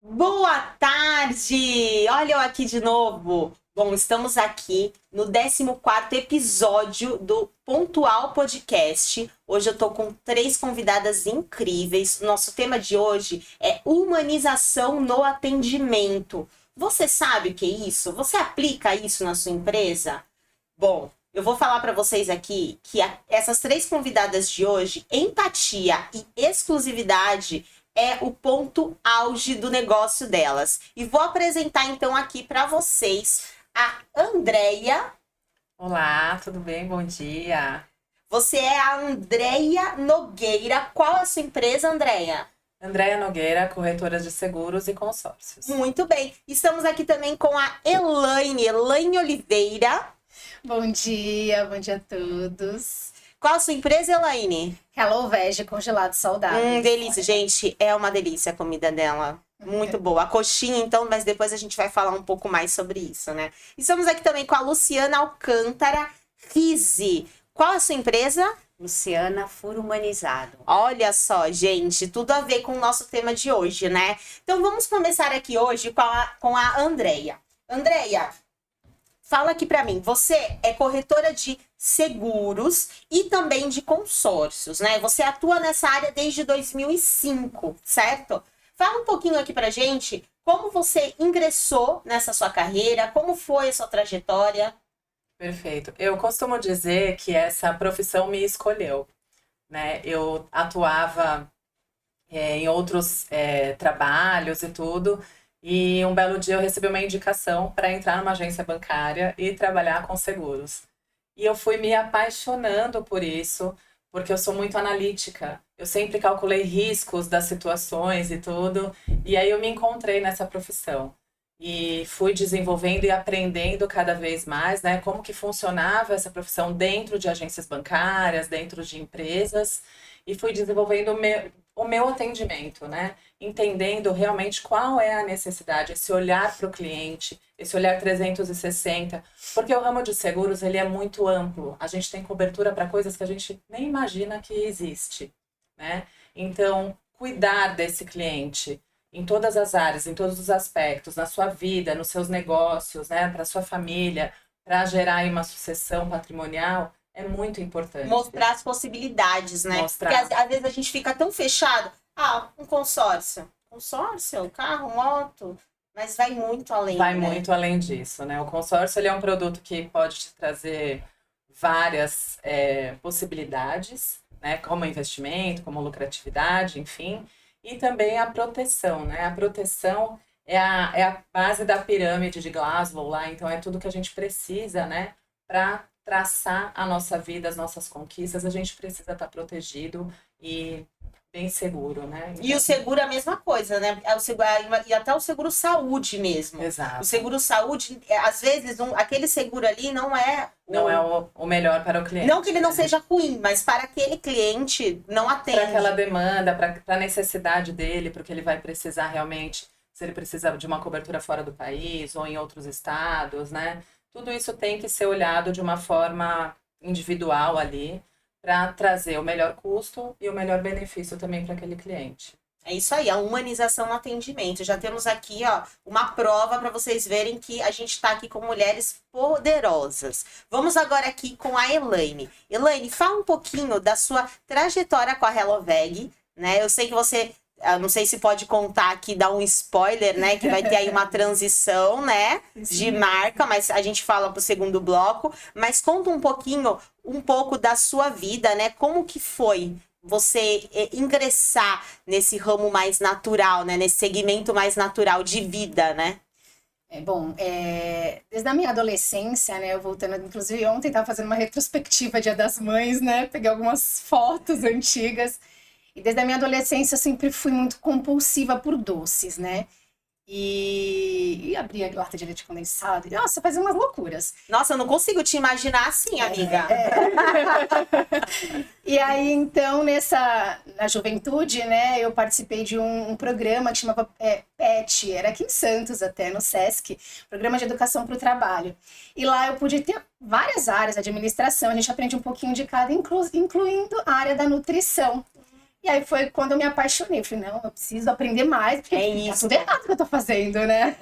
Boa tarde! Olha eu aqui de novo. Bom, estamos aqui no 14º episódio do Pontual Podcast. Hoje eu tô com 3 convidadas incríveis. Nosso tema de hoje é humanização no atendimento. Você sabe o que é isso? Você aplica isso na sua empresa? Bom, eu vou falar para vocês aqui que essas 3 convidadas de hoje, empatia e exclusividade é o ponto auge do negócio delas. E vou apresentar então aqui para vocês a Andreia. Olá, tudo bem? Bom dia. Você é a Andreia Nogueira. Qual é a sua empresa, Andreia? Andréia Nogueira, corretora de seguros e consórcios. Muito bem. Estamos aqui também com a Elaine Oliveira. Bom dia a todos. Qual a sua empresa, Elaine? Hello Veg, congelado saudável. Delícia, gente. É uma delícia a comida dela. Muito boa. A coxinha, então, mas depois a gente vai falar um pouco mais sobre isso, né? Estamos aqui também com a Luciana Alcântara Rizzi. Qual a sua empresa? Luciana Furo Humanizado. Olha só, gente, tudo a ver com o nosso tema de hoje, né? Então vamos começar aqui hoje com a Andreia. Andreia, fala aqui pra mim, você é corretora de seguros e também de consórcios, né? Você atua nessa área desde 2005, certo? Fala um pouquinho aqui pra gente como você ingressou nessa sua carreira, como foi a sua trajetória. Perfeito. Eu costumo dizer que essa profissão me escolheu, né? Eu atuava em outros trabalhos e tudo, e um belo dia eu recebi uma indicação para entrar numa agência bancária e trabalhar com seguros. E eu fui me apaixonando por isso, porque eu sou muito analítica. Eu sempre calculei riscos das situações e tudo, e aí eu me encontrei nessa profissão. E fui desenvolvendo e aprendendo cada vez mais, né, como que funcionava essa profissão dentro de agências bancárias, dentro de empresas, e fui desenvolvendo o meu atendimento, né, entendendo realmente qual é a necessidade, esse olhar para o cliente, esse olhar 360, porque o ramo de seguros ele é muito amplo, a gente tem cobertura para coisas que a gente nem imagina que existe, né? Então, cuidar desse cliente em todas as áreas, em todos os aspectos, na sua vida, nos seus negócios, né, para sua família, para gerar aí uma sucessão patrimonial, é muito importante. Mostrar as possibilidades, né? Mostrar. Porque às vezes a gente fica tão fechado. Ah, um consórcio. Consórcio, carro, moto. Mas vai muito além, Vai né? muito além disso, né? O consórcio ele é um produto que pode te trazer várias possibilidades, né? Como investimento, como lucratividade, enfim. E também a proteção, né? A proteção é a base da pirâmide de Glasgow lá, então é tudo que a gente precisa, né? Para traçar a nossa vida, as nossas conquistas, a gente precisa estar protegido e bem seguro, né? E o seguro é a mesma coisa, né? É o seguro, e até o seguro saúde mesmo. Exato. O seguro saúde, às vezes, aquele seguro ali não é Não é o melhor para o cliente. Não que ele não seja ruim, mas para aquele cliente não atende. Para aquela demanda, para a necessidade dele, para o que ele vai precisar realmente, se ele precisa de uma cobertura fora do país ou em outros estados, né? Tudo isso tem que ser olhado de uma forma individual ali, para trazer o melhor custo e o melhor benefício também para aquele cliente. É isso aí, a humanização no atendimento. Já temos aqui, ó, uma prova para vocês verem que a gente está aqui com mulheres poderosas. Vamos agora aqui com a Elaine. Elaine, fala um pouquinho da sua trajetória com a HelloVeg, né? Eu sei que você, eu não sei se pode contar aqui, dar um spoiler, né? Que vai ter aí uma transição, né? De marca, mas a gente fala pro segundo bloco. Mas conta um pouco da sua vida, né? Como que foi você ingressar nesse ramo mais natural, né? Nesse segmento mais natural de vida, né? Desde a minha adolescência, né, eu voltando, inclusive ontem estava fazendo uma retrospectiva Dia das Mães, né, peguei algumas fotos antigas, e desde a minha adolescência eu sempre fui muito compulsiva por doces, né, e abria a lata de leite condensado, e, nossa, fazia umas loucuras. Nossa, eu não consigo te imaginar assim, amiga. E aí, então, na juventude, né, eu participei de um programa que chamava PET, era aqui em Santos até, no Sesc, Programa de Educação para o Trabalho. E lá eu pude ter várias áreas, administração, a gente aprende um pouquinho de cada, incluindo a área da nutrição. E aí foi quando eu me apaixonei. Eu falei, não, eu preciso aprender mais, porque É tá isso. tudo errado que eu tô fazendo, né?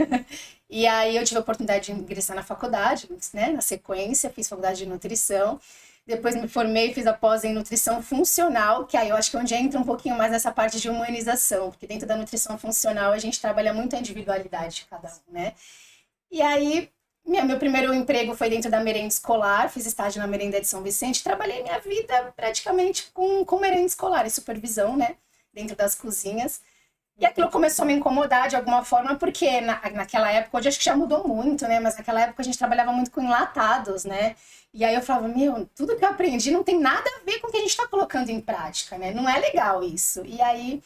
E aí eu tive a oportunidade de ingressar na faculdade, né? Na sequência, fiz faculdade de nutrição. Depois me formei, fiz a pós em nutrição funcional, que aí eu acho que é onde entra um pouquinho mais essa parte de humanização, porque dentro da nutrição funcional a gente trabalha muito a individualidade de cada um, né? E aí, meu primeiro emprego foi dentro da merenda escolar, fiz estágio na merenda de São Vicente, trabalhei minha vida praticamente com merenda escolar e supervisão, né? Dentro das cozinhas. E aquilo começou a me incomodar de alguma forma, porque naquela época, hoje acho que já mudou muito, né? Mas naquela época a gente trabalhava muito com enlatados, né? E aí eu falava, meu, tudo que eu aprendi não tem nada a ver com o que a gente está colocando em prática, né? Não é legal isso. E aí,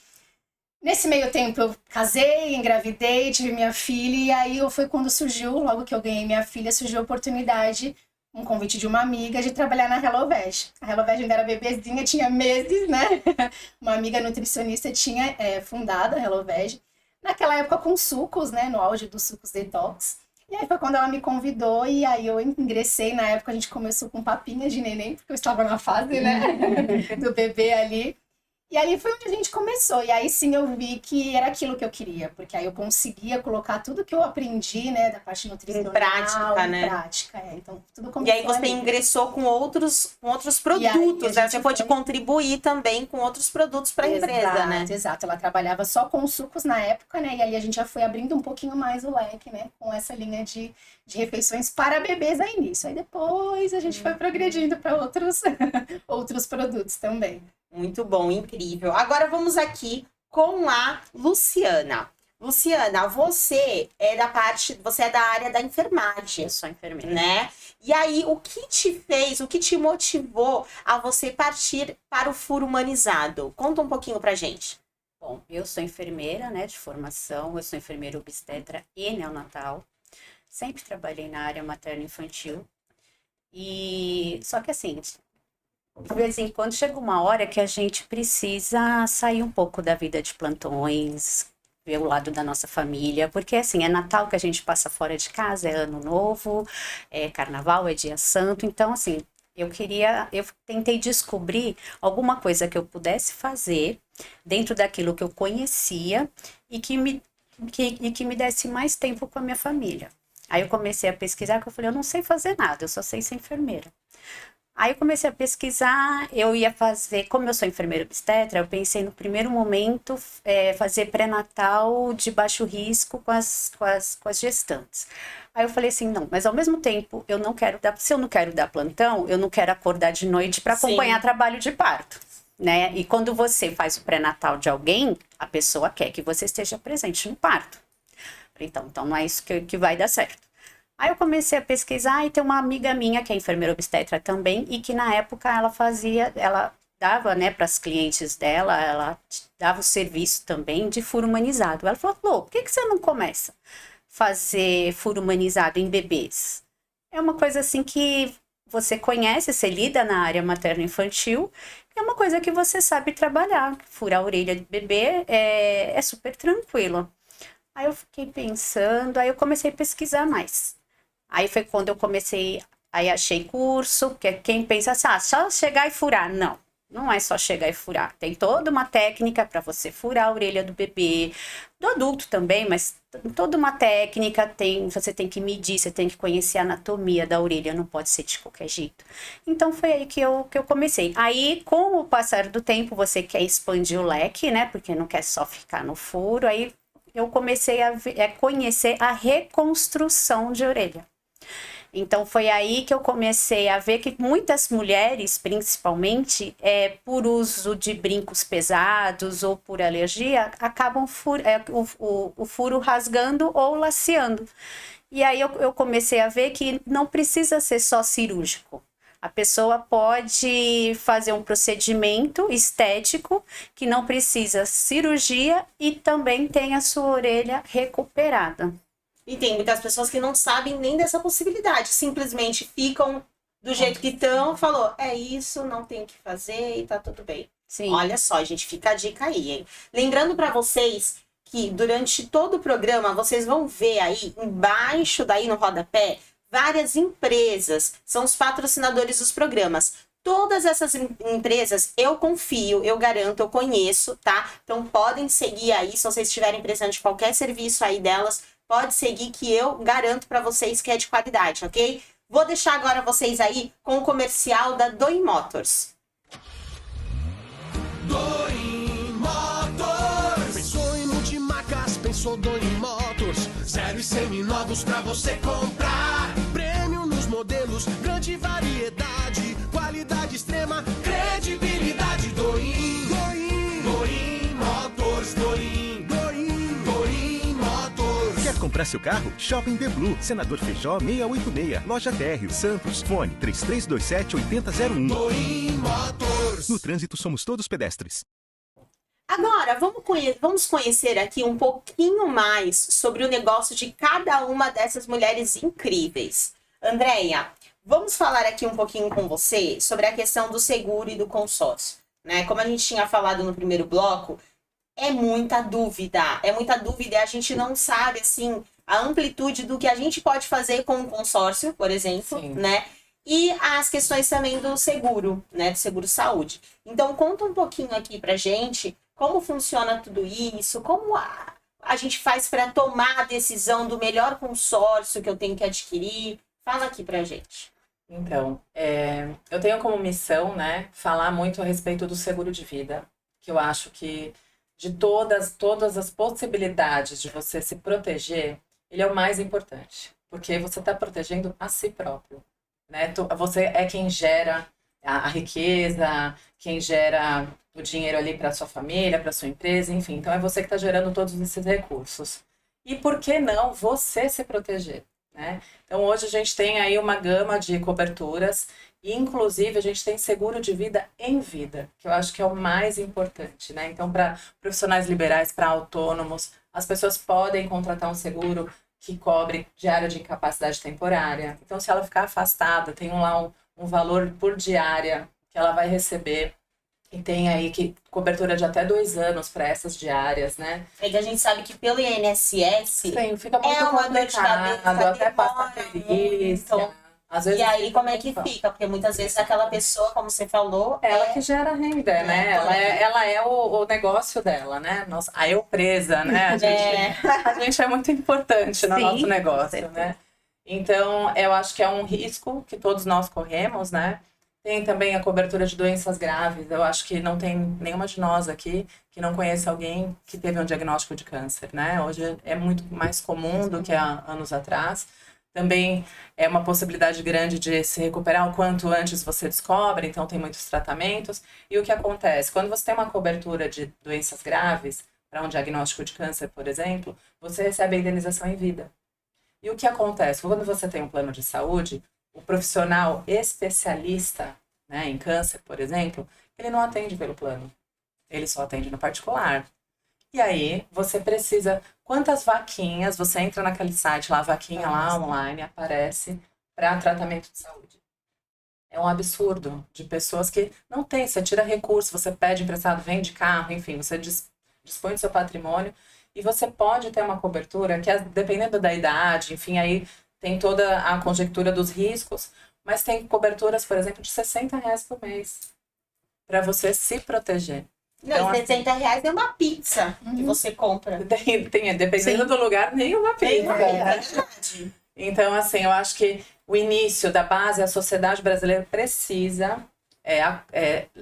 nesse meio tempo, eu casei, engravidei, tive minha filha, e aí foi quando surgiu, logo que eu ganhei minha filha, surgiu a oportunidade, um convite de uma amiga, de trabalhar na HelloVeg. A HelloVeg ainda era bebezinha, tinha meses, né? Uma amiga nutricionista tinha fundado a HelloVeg. Naquela época com sucos, né? No auge dos sucos detox. E aí foi quando ela me convidou e aí eu ingressei. Na época a gente começou com papinha de neném, porque eu estava na fase, né? Do bebê ali. E aí foi onde a gente começou. E aí sim eu vi que era aquilo que eu queria. Porque aí eu conseguia colocar tudo que eu aprendi, né? Da parte nutricional. Em prática, né? Em prática, é. Então tudo E começou aí você ali. ingressou com outros E aí produtos, a né? gente Você pôde foi- contribuir também com outros produtos para a empresa, né? Exato. Ela trabalhava só com sucos na época, né? E ali a gente já foi abrindo um pouquinho mais o leque, né? Com essa linha de refeições para bebês a início. Aí depois a gente foi progredindo para outros, outros produtos também. Muito bom, incrível. Agora vamos aqui com a Luciana. Luciana, você é da área da enfermagem, Eu sou enfermeira. né? E aí, o que te motivou a você partir para o furo humanizado? Conta um pouquinho pra gente. Bom, eu sou enfermeira, né, de formação. Eu sou enfermeira obstetra e neonatal. Sempre trabalhei na área materno-infantil. E só que assim, de vez em quando chega uma hora que a gente precisa sair um pouco da vida de plantões, ver o lado da nossa família, porque assim, é Natal que a gente passa fora de casa, é Ano Novo, é Carnaval, é Dia Santo, então assim, eu tentei descobrir alguma coisa que eu pudesse fazer dentro daquilo que eu conhecia e que me desse mais tempo com a minha família. Aí eu comecei a pesquisar, que eu falei, eu não sei fazer nada, eu só sei ser enfermeira. Aí eu comecei a pesquisar, eu ia fazer, como eu sou enfermeira obstetra, eu pensei no primeiro momento fazer pré-natal de baixo risco com as gestantes. Aí eu falei assim, não, mas ao mesmo tempo eu não quero dar, se eu não quero dar plantão, eu não quero acordar de noite para acompanhar trabalho de parto, né? E quando você faz o pré-natal de alguém, a pessoa quer que você esteja presente no parto. Então não é isso que vai dar certo. Aí eu comecei a pesquisar e tem uma amiga minha que é enfermeira obstetra também e que na época ela dava, né, para as clientes dela, ela dava o serviço também de furo humanizado. Ela falou, por que você não começa a fazer furo humanizado em bebês? É uma coisa assim que você conhece, você lida na área materno-infantil, é uma coisa que você sabe trabalhar. Furar a orelha de bebê é super tranquilo. Aí eu fiquei pensando, aí eu comecei a pesquisar mais. Aí foi quando eu comecei, aí achei curso, porque quem pensa assim, só chegar e furar. Não, não é só chegar e furar. Tem toda uma técnica para você furar a orelha do bebê, do adulto também, mas toda uma técnica, você tem que medir, você tem que conhecer a anatomia da orelha, não pode ser de qualquer jeito. Então foi aí que eu comecei. Aí, com o passar do tempo, você quer expandir o leque, né? Porque não quer só ficar no furo, aí eu comecei a conhecer a reconstrução de orelha. Então foi aí que eu comecei a ver que muitas mulheres, principalmente, por uso de brincos pesados ou por alergia, acabam o furo rasgando ou laceando. E aí eu comecei a ver que não precisa ser só cirúrgico. A pessoa pode fazer um procedimento estético que não precisa cirurgia e também tem a sua orelha recuperada. E tem muitas pessoas que não sabem nem dessa possibilidade, simplesmente ficam do jeito que estão, falou, é isso, não tem o que fazer e tá tudo bem. Sim. Olha só, gente, fica a dica aí, hein? Lembrando pra vocês que durante todo o programa, vocês vão ver aí, embaixo daí no rodapé, várias empresas, são os patrocinadores dos programas. Todas essas empresas eu confio, eu garanto, eu conheço, tá? Então podem seguir aí, se vocês estiverem precisando de qualquer serviço aí delas, pode seguir que eu garanto para vocês que é de qualidade, ok? Vou deixar agora vocês aí com o comercial da Doin Motors. Doin Motors. Pensou em multimarcas, pensou Doin Motors. 0 e seminovos pra você comprar. Prêmio nos modelos, grande variedade, qualidade extrema, credibilidade. Doin, Doin, Doin Motors, Doin, Doin, Doin Motors. Quer comprar seu carro? Shopping The Blue, Senador Feijó 686, Loja Térreo, Santos, fone 3327-8001. Doin Motors. No trânsito somos todos pedestres. Agora, vamos conhecer aqui um pouquinho mais sobre o negócio de cada uma dessas mulheres incríveis. Andréia, vamos falar aqui um pouquinho com você sobre a questão do seguro e do consórcio, né? Como a gente tinha falado no primeiro bloco, é muita dúvida e a gente não sabe, assim, a amplitude do que a gente pode fazer com o consórcio, por exemplo, Sim. né? E as questões também do seguro, né? Do seguro-saúde. Então, conta um pouquinho aqui pra gente como funciona tudo isso, como a gente faz para tomar a decisão do melhor consórcio que eu tenho que adquirir. Fala aqui pra gente. Então, eu tenho como missão, né, falar muito a respeito do seguro de vida, que eu acho que de todas as possibilidades de você se proteger, ele é o mais importante, porque você está protegendo a si próprio, né? Você é quem gera a riqueza, quem gera o dinheiro ali para sua família, para sua empresa, enfim. Então é você que está gerando todos esses recursos. E por que não você se proteger, né? Então hoje a gente tem aí uma gama de coberturas e inclusive a gente tem seguro de vida em vida, que eu acho que é o mais importante, né? Então para profissionais liberais, para autônomos, as pessoas podem contratar um seguro que cobre diária de incapacidade temporária. Então se ela ficar afastada, tem lá um valor por diária que ela vai receber. E tem aí cobertura de até 2 anos para essas diárias, né? É que a gente sabe que pelo INSS Sim, fica muito é uma dor de complicado, cabeça, até passar demora perícia. muito. Às vezes E aí, fica como é que muito- fica? Porque muitas vezes aquela pessoa, como você falou, Ela que gera renda, né? Ela é o negócio dela, né? Nossa, a eu presa, né? A gente é muito importante no Sim, nosso com negócio, certeza. né? Então, eu acho que é um risco que todos nós corremos, né? Tem também a cobertura de doenças graves. Eu acho que não tem nenhuma de nós aqui que não conheça alguém que teve um diagnóstico de câncer, né? Hoje é muito mais comum do que há anos atrás. Também é uma possibilidade grande de se recuperar o quanto antes você descobre, então tem muitos tratamentos. E o que acontece? Quando você tem uma cobertura de doenças graves, para um diagnóstico de câncer, por exemplo, você recebe a indenização em vida. E o que acontece? Quando você tem um plano de saúde, o profissional especialista, né, em câncer, por exemplo, ele não atende pelo plano. Ele só atende no particular. E aí, você precisa... Quantas vaquinhas, você entra naquele site lá, vaquinha lá online, aparece para tratamento de saúde. É um absurdo de pessoas que não tem. Você tira recurso, você pede emprestado, vende carro, enfim, você dispõe do seu patrimônio e você pode ter uma cobertura que, dependendo da idade, enfim, aí tem toda a conjectura dos riscos, mas tem coberturas, por exemplo, de R$60 por mês para você se proteger. Não, Então, R$60 é uma pizza que você compra. Dependendo do lugar, nenhuma pizza. É né? verdade. Então, assim, eu acho que o início da base, a sociedade brasileira precisa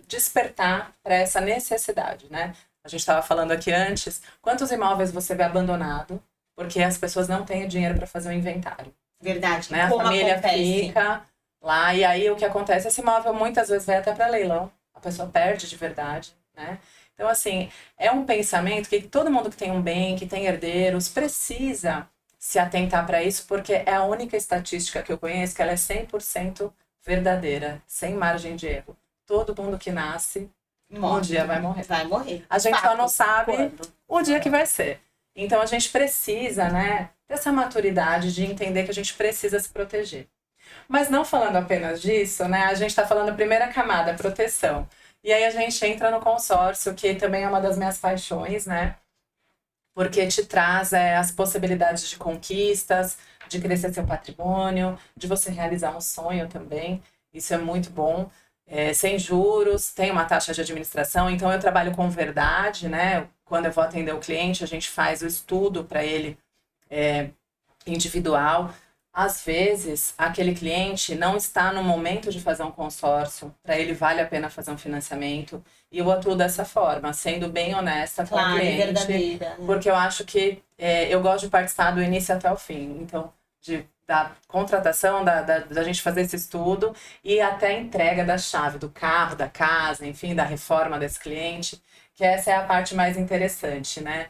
despertar para essa necessidade, né? A gente estava falando aqui antes, quantos imóveis você vê abandonado porque as pessoas não têm o dinheiro para fazer o inventário, Verdade. né? A Como família acontece? fica lá e aí o que acontece? Esse imóvel muitas vezes vai até para leilão, a pessoa perde de verdade, né? Então, assim, é um pensamento que todo mundo que tem um bem, que tem herdeiros, precisa se atentar para isso, porque é a única estatística que eu conheço que ela é 100% verdadeira, sem margem de erro. Todo mundo que nasce, um dia vai morrer. Vai morrer. A gente só não sabe Quando? o dia que vai ser. Então, a gente precisa, né, dessa maturidade de entender que a gente precisa se proteger. Mas não falando apenas disso, né, a gente está falando a primeira camada, proteção. E aí a gente entra no consórcio, que também é uma das minhas paixões, né? Porque te traz as possibilidades de conquistas, de crescer seu patrimônio, de você realizar um sonho também. Isso é muito bom. sem juros, tem uma taxa de administração, então eu trabalho com verdade, né? Quando eu vou atender o cliente, a gente faz o estudo para ele individual. Às vezes, aquele cliente não está no momento de fazer um consórcio, para ele vale a pena fazer um financiamento, e eu atuo dessa forma, sendo bem honesta com o Claro, cliente, verdadeira. porque eu acho que eu gosto de participar do início até o fim, então, da contratação, da gente fazer esse estudo e até a entrega da chave do carro, da casa, enfim, da reforma desse cliente, que essa é a parte mais interessante, né?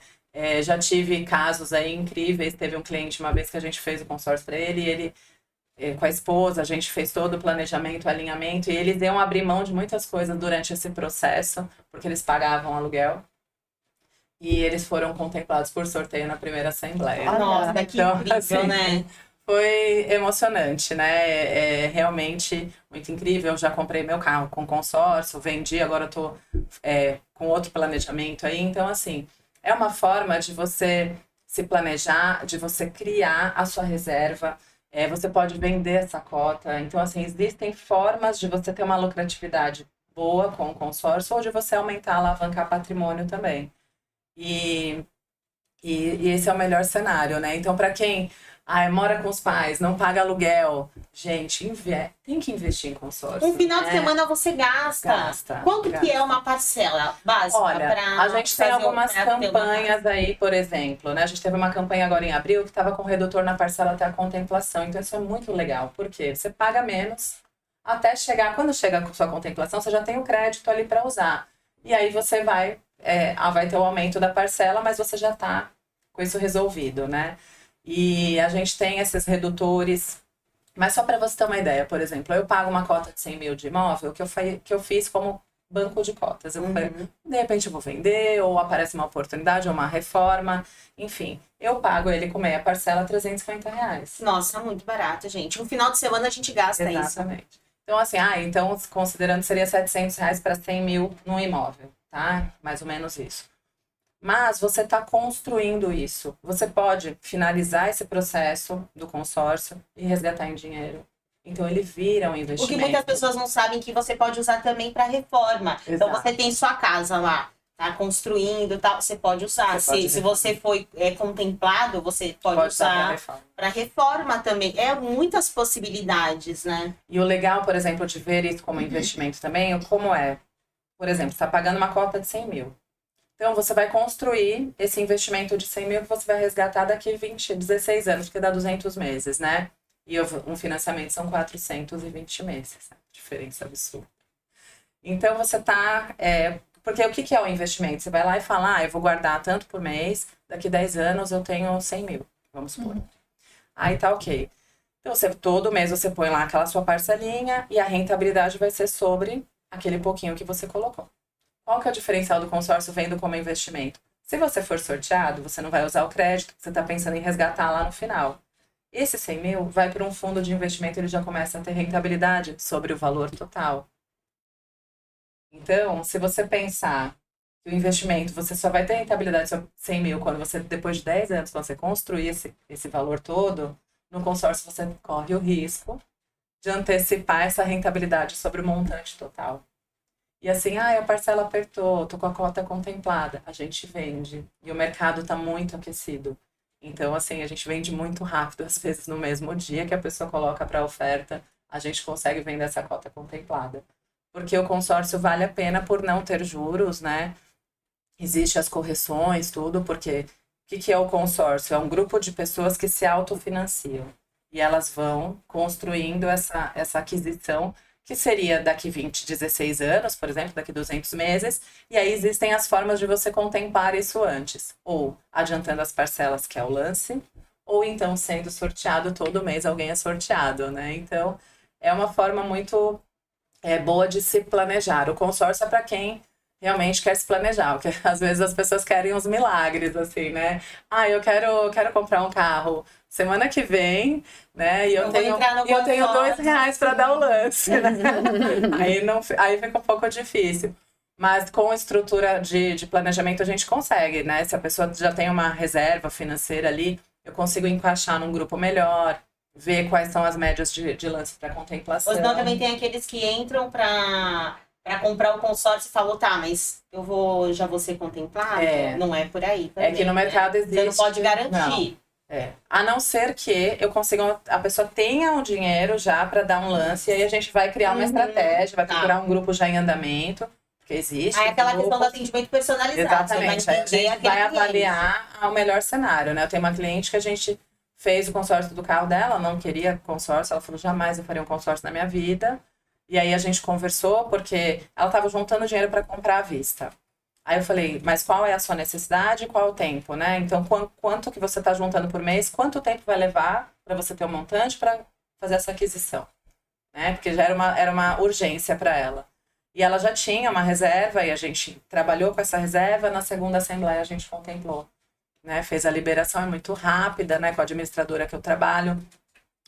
Já tive casos aí incríveis, teve um cliente uma vez que a gente fez o consórcio para ele, e ele, com a esposa, a gente fez todo o planejamento, o alinhamento, e eles iam abrir mão de muitas coisas durante esse processo, porque eles pagavam aluguel, e eles foram contemplados por sorteio na primeira assembleia. Nossa, que Então, incrível, assim, né? Foi emocionante, né? É realmente muito incrível. Eu já comprei meu carro com consórcio, vendi, agora eu tô com outro planejamento aí. Então, assim, é uma forma de você se planejar, de você criar a sua reserva. Você pode vender essa cota. Então, assim, existem formas de você ter uma lucratividade boa com o consórcio ou de você aumentar, alavancar patrimônio também. E esse é o melhor cenário, né? Então, para quem mora com os pais, não paga aluguel, gente, tem que investir em consórcio. Um final de né? semana você gasta. Quanto que é uma parcela básica? Olha, a gente tem algumas campanhas aí, por exemplo, né? A gente teve uma campanha agora em abril que estava com redutor na parcela até a contemplação. Então, isso é muito legal. Por quê? Você paga menos até chegar... Quando chega a sua contemplação, você já tem o crédito ali para usar. E aí você vai ter o aumento da parcela, mas você já está com isso resolvido, né? E a gente tem esses redutores, mas só para você ter uma ideia, por exemplo, eu pago uma cota de 100 mil de imóvel que eu fiz como banco de cotas. Eu falei, de repente eu vou vender, ou aparece uma oportunidade, ou uma reforma, enfim. Eu pago ele com meia parcela, R$350. Nossa, muito barato, gente. Um final de semana a gente gasta isso. Exatamente. Então, assim, então, considerando, seria R$700 para 100 mil num imóvel, tá? Mais ou menos isso. Mas você está construindo isso. Você pode finalizar esse processo do consórcio e resgatar em dinheiro. Então, ele vira um investimento. O que muitas pessoas não sabem que você pode usar também para reforma. Exato. Então, você tem sua casa lá, tá construindo e tal, você pode usar. Se você foi contemplado, você pode usar para reforma também. Muitas possibilidades, né? E o legal, por exemplo, de ver isso como investimento também, como é, por exemplo, você está pagando uma cota de 100 mil. Então, você vai construir esse investimento de 100 mil que você vai resgatar daqui 16 anos, porque dá 200 meses, né? E um financiamento são 420 meses. Diferença absurda. Então, você tá... porque o que é o investimento? Você vai lá e fala, eu vou guardar tanto por mês, daqui 10 anos eu tenho 100 mil, vamos supor. Aí tá ok. Então, todo mês você põe lá aquela sua parcelinha e a rentabilidade vai ser sobre aquele pouquinho que você colocou. Qual que é o diferencial do consórcio vendo como investimento? Se você for sorteado, você não vai usar o crédito, você está pensando em resgatar lá no final. Esse 100 mil vai para um fundo de investimento, ele já começa a ter rentabilidade sobre o valor total. Então, se você pensar que o investimento, você só vai ter rentabilidade sobre 100 mil quando você, depois de 10 anos, você construir esse valor todo, no consórcio você corre o risco de antecipar essa rentabilidade sobre o montante total. E assim, a parcela apertou, tô com a cota contemplada. A gente vende. E o mercado está muito aquecido. Então, assim, a gente vende muito rápido, às vezes no mesmo dia que a pessoa coloca para oferta, a gente consegue vender essa cota contemplada. Porque o consórcio vale a pena por não ter juros, né? Existem as correções, tudo, porque o que é o consórcio? É um grupo de pessoas que se autofinanciam. E elas vão construindo essa aquisição, que seria daqui 16 anos, por exemplo, daqui 200 meses, e aí existem as formas de você contemplar isso antes, ou adiantando as parcelas, que é o lance, ou então sendo sorteado todo mês, alguém é sorteado, né? Então, é uma forma muito boa de se planejar. O consórcio é para quem realmente quer se planejar, porque às vezes as pessoas querem uns milagres, assim, né? Eu quero comprar um carro semana que vem, né? E eu tenho R$2 para dar o lance, né? aí fica um pouco difícil. Mas com estrutura de planejamento a gente consegue, né? Se a pessoa já tem uma reserva financeira ali, eu consigo encaixar num grupo melhor. ver quais são as médias de lance para contemplação. Ou senão também tem aqueles que entram pra comprar o consórcio e falam, tá, mas já vou ser contemplado? Não é por aí também, É que no mercado existe... Você não pode garantir. A não ser que eu consiga, a pessoa tenha o dinheiro já para dar um lance, e aí a gente vai criar uma estratégia, vai procurar um grupo já em andamento, porque existe. Aí aquela questão do atendimento personalizado. Exatamente, a gente vai avaliar o melhor cenário, né? Eu tenho uma cliente que a gente fez o consórcio do carro dela, não queria consórcio, ela falou, jamais eu faria um consórcio na minha vida. E aí a gente conversou, porque ela estava juntando dinheiro para comprar à vista. Aí eu falei, mas qual é a sua necessidade e qual é o tempo, né? Então, quanto que você está juntando por mês, quanto tempo vai levar para você ter um montante para fazer essa aquisição? Né? Porque já era uma urgência para ela. E ela já tinha uma reserva, e a gente trabalhou com essa reserva, na segunda assembleia a gente contemplou. Né? Fez a liberação, é muito rápida, né? Com a administradora que eu trabalho.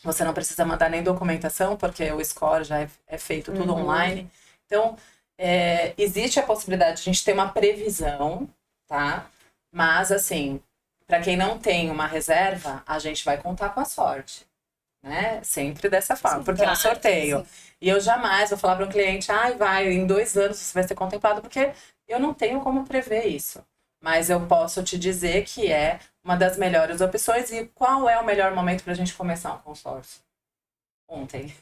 Você não precisa mandar nem documentação, porque o score já é feito tudo online. Então, existe a possibilidade de a gente ter uma previsão, tá? Mas, assim, para quem não tem uma reserva, a gente vai contar com a sorte, né? Sempre dessa forma, Sim, porque é um claro, sorteio. sim. E eu jamais vou falar para um cliente, em 2 anos você vai ser contemplado, porque eu não tenho como prever isso. Mas eu posso te dizer que é uma das melhores opções. E qual é o melhor momento para a gente começar um consórcio? Ontem.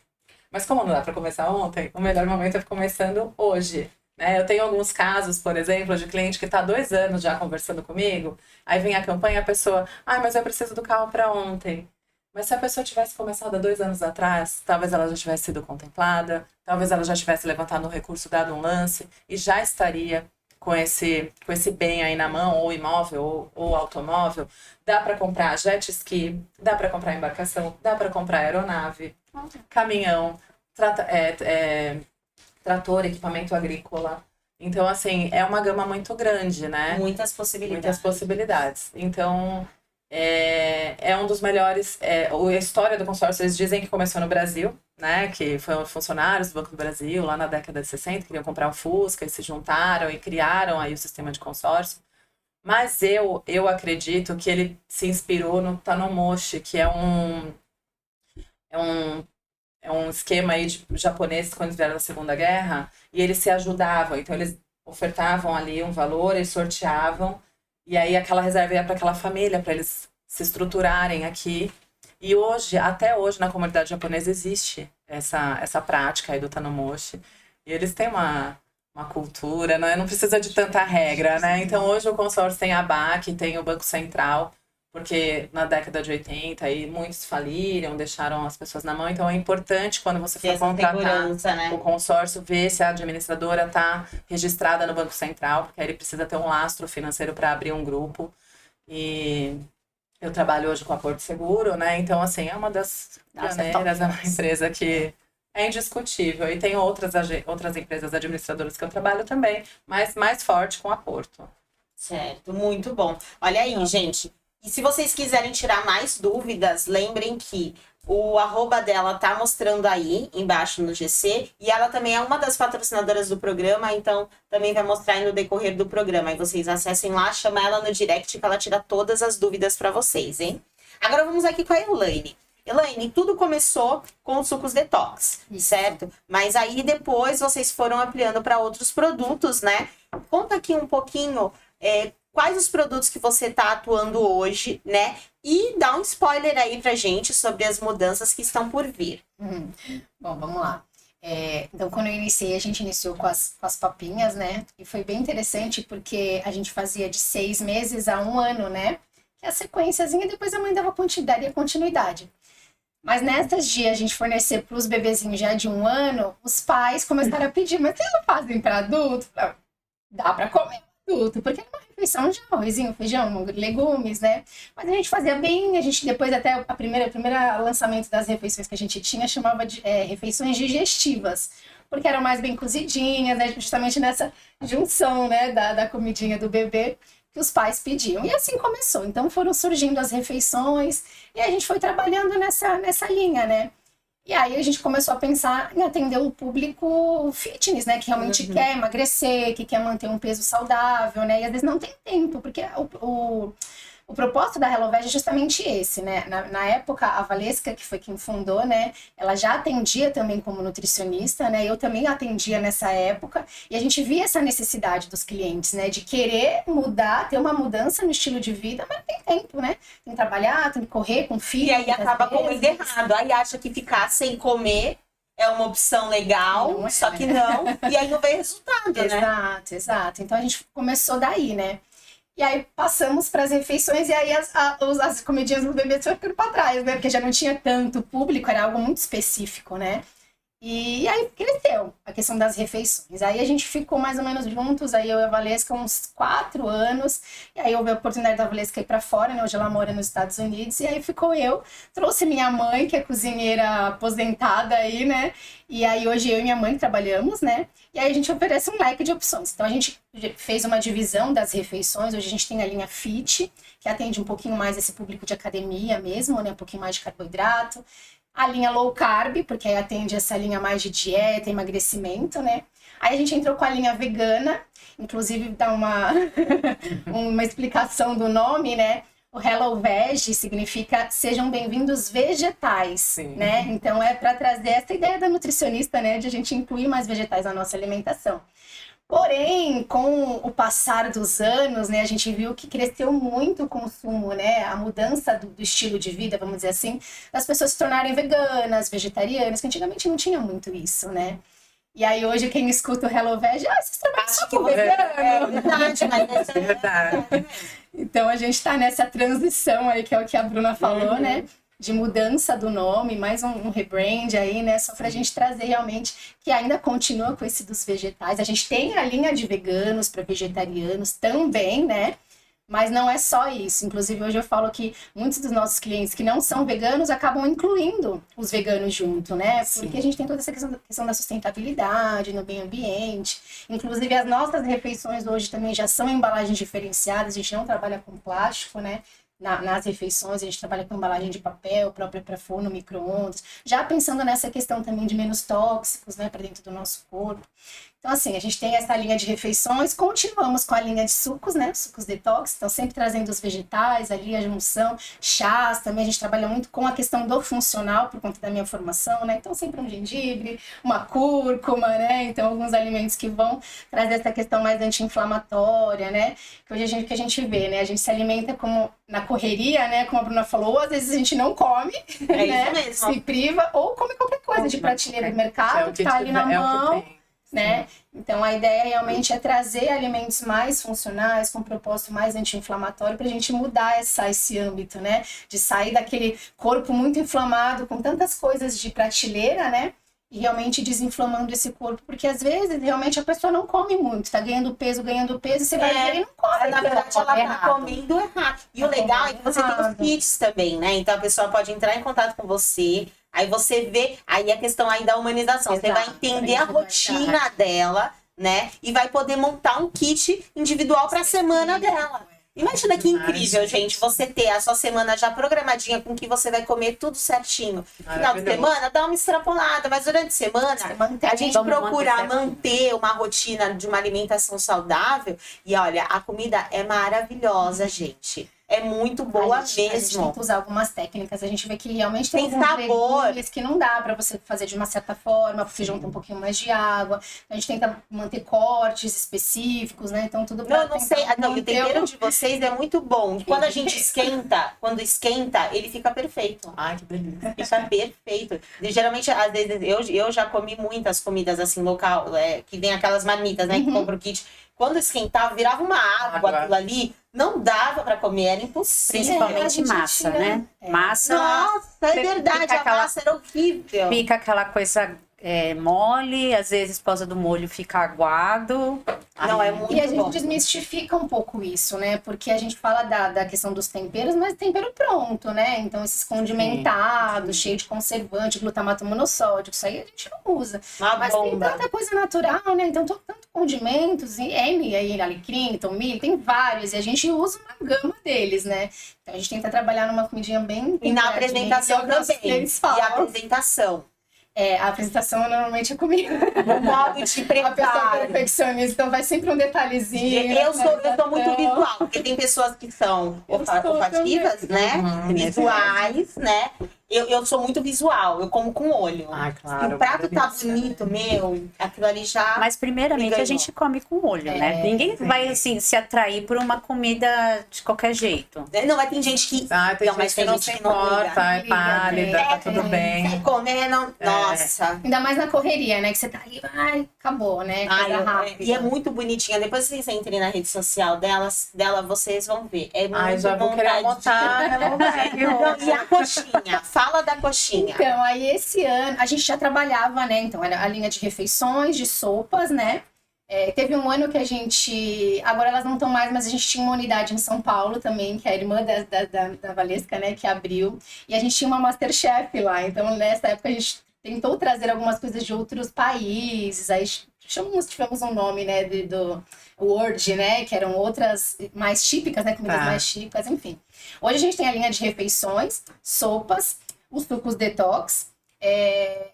Mas como não dá para começar ontem, o melhor momento é começando hoje. Né? Eu tenho alguns casos, por exemplo, de cliente que está 2 anos já conversando comigo, aí vem a campanha e a pessoa, mas eu preciso do carro para ontem. Mas se a pessoa tivesse começado há 2 anos atrás, talvez ela já tivesse sido contemplada, talvez ela já tivesse levantado um recurso, dado um lance, e já estaria com esse bem aí na mão, ou imóvel, ou automóvel. Dá para comprar jet ski, dá para comprar embarcação, dá para comprar aeronave, caminhão, trator, equipamento agrícola. Então, assim, é uma gama muito grande, né? Muitas possibilidades. Muitas possibilidades. Então, é um dos melhores... a história do consórcio, eles dizem que começou no Brasil, né? Que foram funcionários do Banco do Brasil, lá na década de 60, queriam comprar um Fusca, e se juntaram e criaram aí o sistema de consórcio. Mas eu acredito que ele se inspirou no Tanomoshi, que é um esquema aí de japoneses quando eles vieram da Segunda Guerra, e eles se ajudavam. Então, eles ofertavam ali um valor, eles sorteavam, e aí aquela reserva ia para aquela família, para eles se estruturarem aqui. E hoje, até hoje, na comunidade japonesa existe essa prática aí do Tanomoshi. E eles têm uma cultura, né? Não precisa de tanta regra, né? Então, hoje o consórcio tem a BAC, tem o Banco Central, porque na década de 80 aí muitos faliram, deixaram as pessoas na mão. Então, é importante quando você for contratar né? o consórcio, ver se a administradora está registrada no Banco Central, porque aí ele precisa ter um lastro financeiro para abrir um grupo. E eu trabalho hoje com a Porto Seguro, né? Então, assim, é uma das pioneiras, é uma empresa que é indiscutível. E tem outras empresas administradoras que eu trabalho também, mas mais forte com a Porto. Certo, muito bom. Olha aí, gente. E se vocês quiserem tirar mais dúvidas, lembrem que o @ dela tá mostrando aí embaixo no GC, e ela também é uma das patrocinadoras do programa, então também vai mostrar aí no decorrer do programa. Aí vocês acessem lá, chama ela no direct que ela tira todas as dúvidas para vocês, hein? Agora vamos aqui com a Elaine. Elaine, tudo começou com os sucos detox, certo? Mas aí depois vocês foram ampliando para outros produtos, né? Conta aqui um pouquinho quais os produtos que você está atuando hoje, né? E dá um spoiler aí pra gente sobre as mudanças que estão por vir. Bom, vamos lá. Então, quando eu iniciei, a gente iniciou com as papinhas, né? E foi bem interessante porque a gente fazia de 6 meses a 1 ano, né? Que é a sequenciazinha, depois a mãe dava continuidade. Mas nessas de a gente fornecer para os bebezinhos já de 1 ano, os pais começaram a pedir, mas vocês não fazem para adulto? Dá para comer adulto, porque é uma refeição de arrozinho, feijão, legumes, né? Mas a gente fazia bem, a gente depois até a primeira lançamento das refeições que a gente tinha chamava de refeições digestivas, porque eram mais bem cozidinhas, né? Justamente nessa junção, né, da comidinha do bebê que os pais pediam. E assim começou. Então foram surgindo as refeições e a gente foi trabalhando nessa linha, né? E aí a gente começou a pensar em atender o público fitness, né? Que realmente quer emagrecer, que quer manter um peso saudável, né? E às vezes não tem tempo, porque o o propósito da Hello Veg é justamente esse, né? Na época, a Valesca, que foi quem fundou, né? Ela já atendia também como nutricionista, né? Eu também atendia nessa época. E a gente via essa necessidade dos clientes, né? De querer mudar, ter uma mudança no estilo de vida, mas não tem tempo, né? Tem que trabalhar, tem que correr com filho. E aí acaba comendo errado. Aí acha que ficar sem comer é uma opção legal, Não é, só né? que não. E aí não vem resultado, né? Exato, exato. Então a gente começou daí, né? E aí passamos para as refeições e aí as comidinhas do bebê foram ficando para trás, né? Porque já não tinha tanto público, era algo muito específico, né? E aí cresceu a questão das refeições. Aí a gente ficou mais ou menos juntos, aí eu e a Valesca, uns 4 anos. E aí houve a oportunidade da Valesca ir para fora, né? Hoje ela mora nos Estados Unidos. E aí ficou eu. Trouxe minha mãe, que é cozinheira aposentada aí, né? E aí hoje eu e minha mãe trabalhamos, né? E aí a gente oferece um leque de opções. Então a gente fez uma divisão das refeições. Hoje a gente tem a linha Fit, que atende um pouquinho mais esse público de academia mesmo, né? Um pouquinho mais de carboidrato. A linha Low Carb, porque aí atende essa linha mais de dieta, emagrecimento, né? Aí a gente entrou com a linha vegana, inclusive dá uma explicação do nome, né? O Hello Veg significa sejam bem-vindos vegetais, Sim. né? Então é para trazer essa ideia da nutricionista, né? De a gente incluir mais vegetais na nossa alimentação. Porém, com o passar dos anos, né, a gente viu que cresceu muito o consumo, né, a mudança do estilo de vida, vamos dizer assim, das pessoas se tornarem veganas, vegetarianas, que antigamente não tinha muito isso, né? E aí hoje quem escuta o Hello Veg, vocês trabalham só com vegano. É verdade, mas É verdade. Então a gente tá nessa transição aí, que é o que a Bruna falou, né? De mudança do nome, mais um rebrand aí, né? Só pra gente trazer realmente que ainda continua com esse dos vegetais. A gente tem a linha de veganos para vegetarianos também, né? Mas não é só isso. Inclusive, hoje eu falo que muitos dos nossos clientes que não são veganos acabam incluindo os veganos junto, né? Porque a gente tem toda essa questão da sustentabilidade no meio ambiente. Inclusive, as nossas refeições hoje também já são embalagens diferenciadas. A gente não trabalha com plástico, né? Nas refeições, a gente trabalha com embalagem de papel, própria para forno, micro-ondas, já pensando nessa questão também de menos tóxicos, né, para dentro do nosso corpo. Então, assim, a gente tem essa linha de refeições, continuamos com a linha de sucos, né, sucos detox, então sempre trazendo os vegetais ali, a junção, chás, também a gente trabalha muito com a questão do funcional, por conta da minha formação, né, então sempre um gengibre, uma cúrcuma, né, então alguns alimentos que vão trazer essa questão mais anti-inflamatória, né, que hoje que a gente vê, né, a gente se alimenta como na correria, né, como a Bruna falou, às vezes a gente não come, É né, isso mesmo. se priva, ou come qualquer coisa de prateleira do mercado, que tá ali na mão, né? Então a ideia realmente é trazer alimentos mais funcionais, com propósito mais anti-inflamatório, para a gente mudar esse âmbito, né? De sair daquele corpo muito inflamado, com tantas coisas de prateleira, né? E realmente desinflamando esse corpo, porque às vezes realmente a pessoa não come muito, tá ganhando peso, e você vai ver e não come. Na verdade, ela tá errado. comendo errado. E o legal é que você tem os kits também, né? Então a pessoa pode entrar em contato com você, aí você vê, aí a questão aí da humanização. Você vai Exato, entender a rotina dela, né? E vai poder montar um kit individual para a semana dela. Imagina que incrível, gente, você ter a sua semana já programadinha com que você vai comer tudo certinho. Final de semana, dá uma extrapolada, mas durante a semana, a gente procura manter uma rotina de uma alimentação saudável. E olha, a comida é maravilhosa, gente. É muito boa A gente mesmo. tenta usar algumas técnicas, a gente vê que realmente Tem alguns sabor. legumes que não dá pra você fazer de uma certa forma, porque junta um pouquinho mais de água. A gente tenta manter cortes específicos, né? Então tudo pra Não, eu não sei. tentar Não, e o manter tempero de vocês é muito bom. E quando a gente esquenta, ele fica perfeito. Ai, que delícia. Fica perfeito. E, geralmente, às vezes, eu já comi muitas comidas assim, local, que vem aquelas marmitas, né? Que compra o kit. Quando esquentava, virava uma água aquilo ali. Não dava pra comer, era impossível. Principalmente a gente massa, tinha- né? Massa Nossa, é verdade, fica a aquela- massa era horrível. fica aquela coisa mole, às vezes por causa do molho fica aguado. Não, é muito E a gente bom. desmistifica um pouco isso, né? Porque a gente fala da questão dos temperos, mas tempero pronto, né? Então, esses condimentados, cheio de conservante, glutamato monossódico, isso aí a gente não usa. Uma Mas tem bomba. tanta coisa natural, né? Então, tanto condimentos, e aí, alecrim, tomilho, tem vários. E a gente usa uma gama deles, né? Então, a gente tenta trabalhar numa comidinha bem... E na temperadinha, apresentação que é o que os também. clientes E a falam. apresentação. A apresentação normalmente é comigo. O modo de A pessoa preparo. perfeccionista, então vai sempre um detalhezinho. Eu sou muito visual, porque tem pessoas que são Eu sou olfativas, né? Uhum. Visuais, né? Eu sou muito visual, eu como com o olho. Ah, Se claro. o prato tá delícia. bonito, meu, aquilo ali já... Mas primeiramente ganhou. a gente come com o olho, né? Ninguém vai assim se atrair por uma comida de qualquer jeito. Não, mas tem gente que... Ah, tem Não, mas gente que tem não gente se que não liga. importa, é Liga, pálida, né? tá tudo bem. Você comer, não... Nossa... Ainda mais na correria, né? Que você tá ali, ai, acabou, né? Ai, Coisa rápida. e é muito bonitinha. Depois vocês entrem na rede social dela, vocês vão ver. É muito Ai, já vou querer vontade de- montar. Não, e a coxinha? Fala da coxinha. Então, aí esse ano, a gente já trabalhava, né? Então, era a linha de refeições, de sopas, né? Teve um ano que a gente... Agora elas não estão mais, mas a gente tinha uma unidade em São Paulo também, que é a irmã da Valesca, né? Que abriu. E a gente tinha uma Masterchef lá. Então, nessa época, a gente tentou trazer algumas coisas de outros países. Aí tivemos um nome, né? Do Word, né? Que eram outras mais típicas, né? Comidas Tá. mais típicas, enfim. Hoje a gente tem a linha de refeições, sopas, os sucos detox.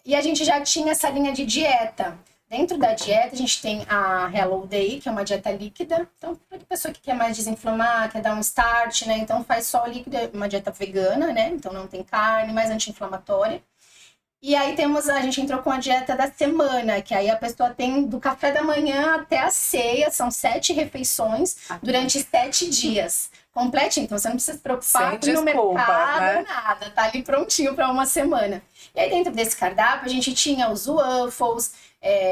E a gente já tinha essa linha de dieta. Dentro da dieta, a gente tem a Hello Day, que é uma dieta líquida. Então, para a pessoa que quer mais desinflamar, quer dar um start, né? Então, faz só líquido, é uma dieta vegana, né? Então, não tem carne, mais anti-inflamatória. E aí, a gente entrou com a dieta da semana, que aí a pessoa tem do café da manhã até a ceia, são 7 refeições durante 7 dias. Complete, então você não precisa se preocupar Sem com ir no desculpa, mercado, né? nada. Tá ali prontinho para uma semana. E aí, dentro desse cardápio, a gente tinha os waffles,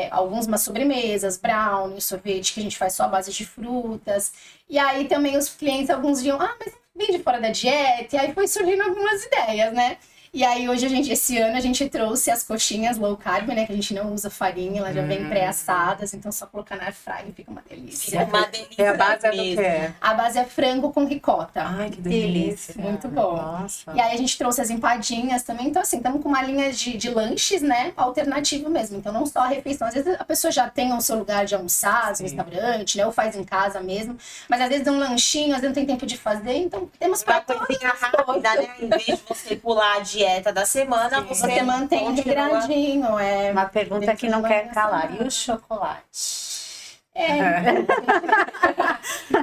algumas sobremesas, brownie, sorvete, que a gente faz só à base de frutas. E aí também os clientes, alguns diziam, mas vem de fora da dieta. E aí foi surgindo algumas ideias, né? E aí hoje esse ano a gente trouxe as coxinhas low carb, né? Que a gente não usa farinha, elas já vêm pré-assadas, então só colocar na air fryer fica uma delícia. Uma delícia. E a base é do mesmo. quê? A base é frango com ricota. Ai, que delícia. Muito bom. Nossa. E aí a gente trouxe as empadinhas também. Então, assim, estamos com uma linha de lanches, né? Alternativo mesmo. Então, não só a refeição. Às vezes a pessoa já tem o seu lugar de almoçar, no restaurante, né? Ou faz em casa mesmo. Mas às vezes um lanchinho, às vezes não tem tempo de fazer. Então, temos Uma para coisinha rápida, né? Em vez de você pular a dieta da semana, você mantém continua. regradinho. Uma pergunta Dentro que não da quer nossa calar. semana. E o chocolate?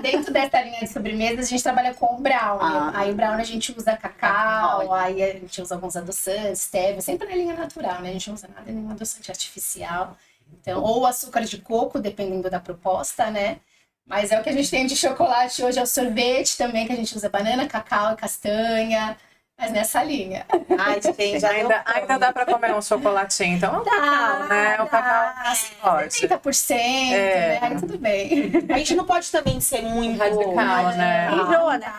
Dentro dessa linha de sobremesas, a gente trabalha com o brownie. Aí o brownie a gente usa cacau, aí a gente usa alguns adoçantes, stevia, sempre na linha natural, né? A gente não usa nada, nenhum adoçante artificial. Então, ou açúcar de coco, dependendo da proposta, né? Mas é o que a gente tem de chocolate hoje, é o sorvete também, que a gente usa banana, cacau e castanha. Mas nessa linha. Ai, gente, já deu Ainda dá pra comer um chocolatinho, então é um cacau, né? O cacau assim, forte. 70%, né? Aí tudo bem. A gente não pode também ser muito Radical, né? Enjoa, né?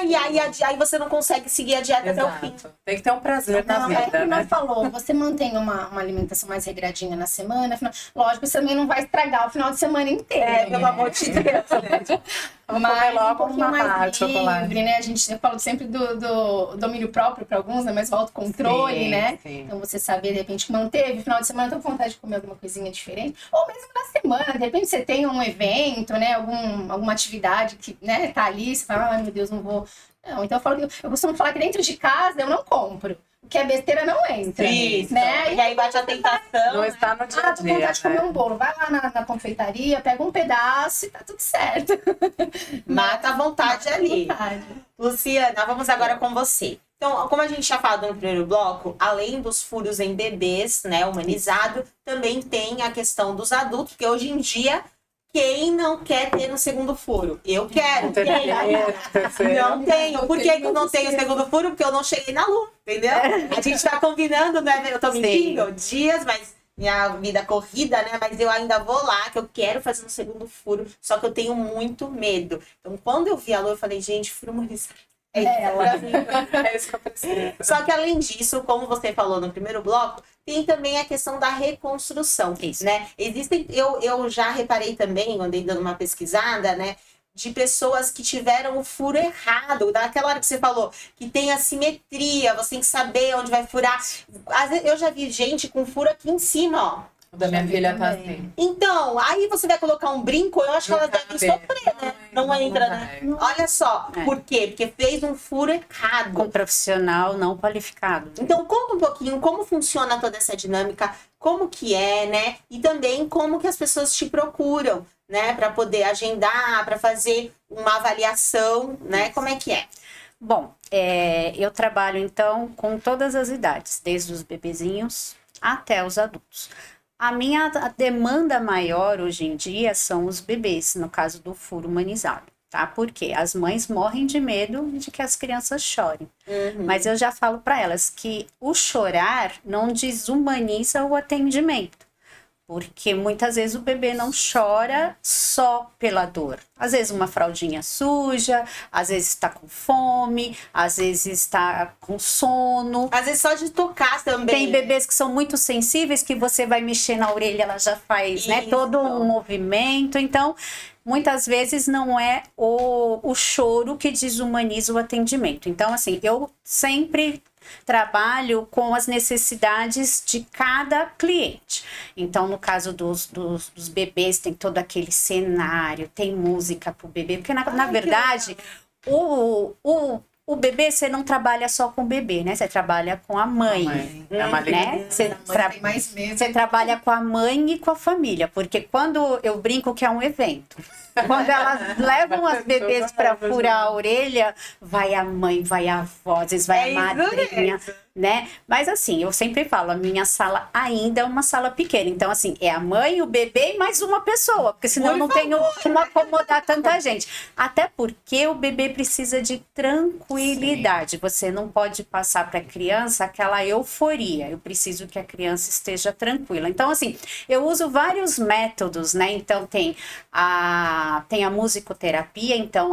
E aí você não consegue seguir a dieta até o fim. Exato. Tem que ter um prazer na Não, é vida, como né? não falou, você mantém uma alimentação mais regradinha na semana, lógico, você também não vai estragar o final de semana inteiro. Pelo amor de Deus, né? Vamos comer Mas logo um pouquinho uma mais barra de chocolate. livre, né? A gente fala sempre do domínio próprio para alguns, né? Mas o autocontrole, Sim, né? sim. Então você saber, de repente, manteve, final de semana, tô com vontade de comer alguma coisinha diferente. Ou mesmo na semana, de repente você tem um evento, né? Alguma atividade que, né, tá ali, você fala, ai meu Deus, não vou. Não, então eu costumo falar que dentro de casa eu não compro. O que é besteira não entra. Isso. Né? E aí bate a tentação. Não está no dia a Tô com vontade de dia, comer né? um bolo. Vai lá na confeitaria, pega um pedaço e tá tudo certo. Mata a vontade ali. Vontade. Luciana, vamos agora com você. Então, como a gente já falou no primeiro bloco, além dos furos em bebês, né, humanizado, também tem a questão dos adultos, porque hoje em dia, quem não quer ter um segundo furo? Eu quero. Não tenho. Por que eu não tenho segundo furo? Porque eu não cheguei na lua, entendeu? A gente tá combinando, né? Eu tô mentindo dias, mas minha vida corrida, né? Mas eu ainda vou lá, que eu quero fazer um segundo furo, só que eu tenho muito medo. Então, quando eu vi a lua, eu falei, gente, furo humanizado. É É isso que eu preciso. só que além disso, como você falou no primeiro bloco, tem também a questão da reconstrução, Isso. né? Existem, eu já reparei também, andei dando uma pesquisada, né? De pessoas que tiveram o furo errado, daquela hora que você falou, que tem assimetria, você tem que saber onde vai furar. Às vezes, eu já vi gente com furo aqui em cima, ó. O da minha Já vi filha tá também. assim. Então, aí você vai colocar um brinco, eu acho que ela deve cabe. sofrer, né? Não entra, né? Olha só, É. por quê? Porque fez um furo errado. Com profissional não qualificado. Então, conta um pouquinho como funciona toda essa dinâmica, como que é, né? E também como que as pessoas te procuram, né? Para poder agendar, para fazer uma avaliação, né? Como é que é? Bom, eu trabalho então com todas as idades, desde os bebezinhos até os adultos. A minha demanda maior hoje em dia são os bebês, no caso do furo humanizado, tá? Porque as mães morrem de medo de que as crianças chorem. Mas eu já falo para elas que o chorar não desumaniza o atendimento. Porque muitas vezes o bebê não chora só pela dor. Às vezes uma fraldinha suja, às vezes está com fome, às vezes está com sono. Às vezes só de tocar também. Tem bebês que são muito sensíveis, que você vai mexer na orelha, ela já faz, né, Isso. todo um movimento. Então, muitas vezes não é o choro que desumaniza o atendimento. Então, assim, eu sempre trabalho com as necessidades de cada cliente. Então, no caso dos bebês, tem todo aquele cenário, tem música pro bebê, porque na verdade, o bebê, você não trabalha só com o bebê, né? Você trabalha com a mãe. É uma Né? alegria. Você, Tem mais medo. você trabalha com a mãe e com a família, porque quando eu brinco que é um evento, quando elas levam as bebês para furar a orelha, vai a mãe, vai a avó, às vezes vai a madrinha, né? Mas assim, eu sempre falo, a minha sala ainda é uma sala pequena, então assim, é a mãe, o bebê e mais uma pessoa, porque senão eu não tenho como acomodar tanta gente. Até porque o bebê precisa de tranquilidade, você não pode passar para a criança aquela euforia, eu preciso que a criança esteja tranquila. Então assim, eu uso vários métodos, né? Então tem a musicoterapia, então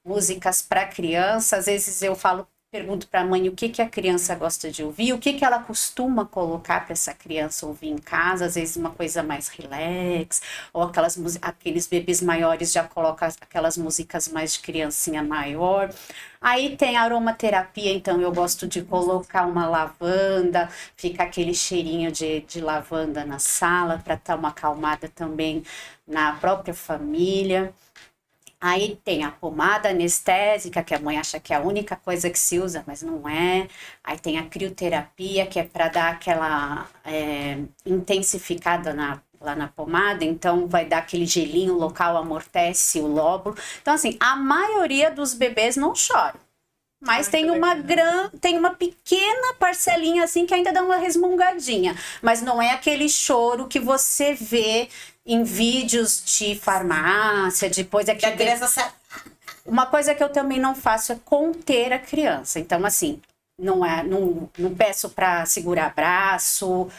músicas para criança, às vezes eu pergunto para a mãe o que a criança gosta de ouvir, o que ela costuma colocar para essa criança ouvir em casa, às vezes uma coisa mais relax, ou aqueles bebês maiores já colocam aquelas músicas mais de criancinha maior. Aí tem aromaterapia, então eu gosto de colocar uma lavanda, fica aquele cheirinho de lavanda na sala para dar uma acalmada também na própria família. Aí tem a pomada anestésica, que a mãe acha que é a única coisa que se usa, mas não é. Aí tem a crioterapia, que é para dar aquela intensificada lá na pomada, então vai dar aquele gelinho local, amortece o lóbulo. Então, assim, a maioria dos bebês não chora. Mas tem uma pequena parcelinha assim que ainda dá uma resmungadinha. Mas não é aquele choro que você vê em vídeos de farmácia, depois Que a criança Uma coisa que eu também não faço é conter a criança. Então, assim, não peço para segurar braço,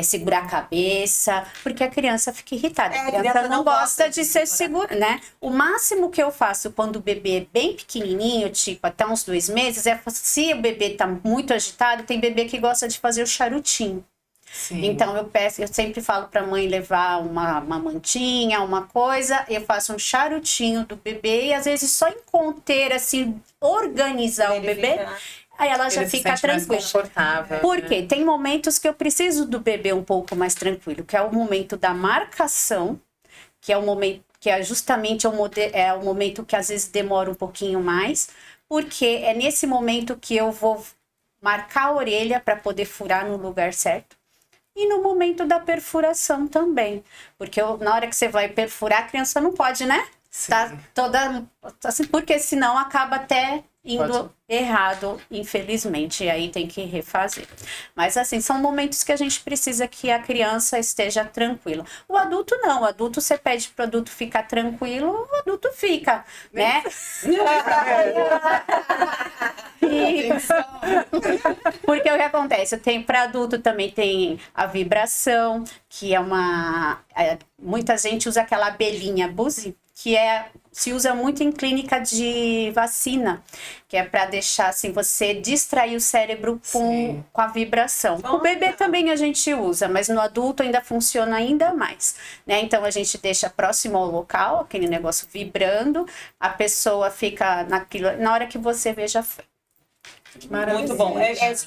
segurar a cabeça, porque a criança fica irritada. A criança não gosta de ser segura, né? O máximo que eu faço quando o bebê é bem pequenininho, tipo até uns 2 meses, se o bebê tá muito agitado, tem bebê que gosta de fazer o charutinho. Sim. Então eu sempre falo para a mãe levar uma mantinha, uma coisa, eu faço um charutinho do bebê e às vezes só em conter, assim, organizar o bebê, aí ela já Ele se fica sente mais tranquila. confortável, Por né? quê? Tem momentos que eu preciso do bebê um pouco mais tranquilo, que é o momento da marcação, que é o momento que é justamente o momento que às vezes demora um pouquinho mais, porque é nesse momento que eu vou marcar a orelha para poder furar no lugar certo. E no momento da perfuração também. Porque na hora que você vai perfurar, a criança não pode, né? Sim. Tá toda. Assim, porque senão acaba até indo errado, infelizmente. E aí tem que refazer. Mas assim, são momentos que a gente precisa que a criança esteja tranquila. O adulto não. O adulto, você pede pro adulto ficar tranquilo, o adulto fica, né? Porque o que acontece? Para adulto também tem a vibração, que é muita gente usa aquela abelhinha Buzzy, que se usa muito em clínica de vacina, que é para deixar assim, você distrair o cérebro com a vibração. O bebê também a gente usa, mas no adulto ainda funciona ainda mais, né? Então a gente deixa próximo ao local, aquele negócio vibrando, a pessoa fica naquilo, na hora que você vê já foi. Muito bom.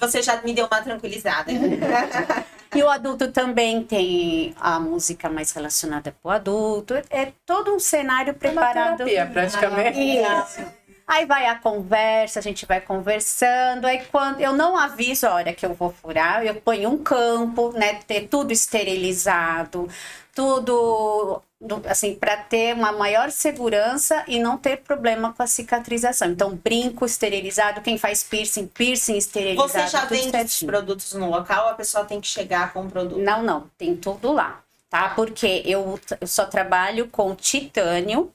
Você já me deu uma tranquilizada. E o adulto também tem a música mais relacionada com o adulto. É todo um cenário preparado. Terapia, praticamente. Isso. Aí vai a conversa, a gente vai conversando. Aí quando eu não aviso a hora que eu vou furar, eu ponho um campo, né? Ter tudo esterilizado, tudo assim, para ter uma maior segurança e não ter problema com a cicatrização. Então, brinco esterilizado, quem faz piercing, piercing esterilizado. Você já tudo vende esses certinho. produtos no local ou a pessoa tem que chegar com o produto? Não, tem tudo lá, tá? Porque eu só trabalho com titânio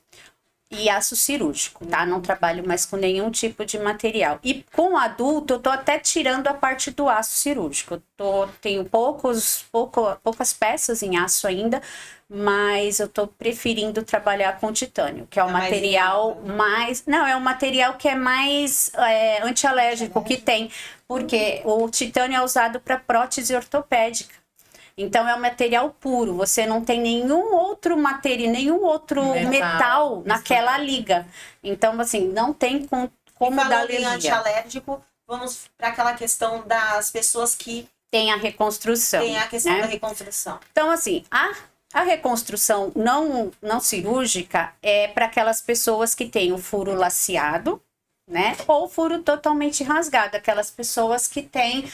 e aço cirúrgico, tá? Não trabalho mais com nenhum tipo de material. E com adulto, eu tô até tirando a parte do aço cirúrgico. Tenho poucas peças em aço ainda, mas eu tô preferindo trabalhar com titânio, que é o material mais... Não, é um material que é mais antialérgico que tem, porque o titânio é usado para prótese ortopédica. Então é um material puro, você não tem nenhum outro material, nenhum outro metal naquela liga. Então, assim, não tem como dar falando em alergia. antialérgico, vamos para aquela questão das pessoas que Tem a reconstrução. têm a questão né? da reconstrução. Então, assim, a reconstrução não cirúrgica é para aquelas pessoas que têm o furo laceado, né? Ou furo totalmente rasgado, aquelas pessoas que têm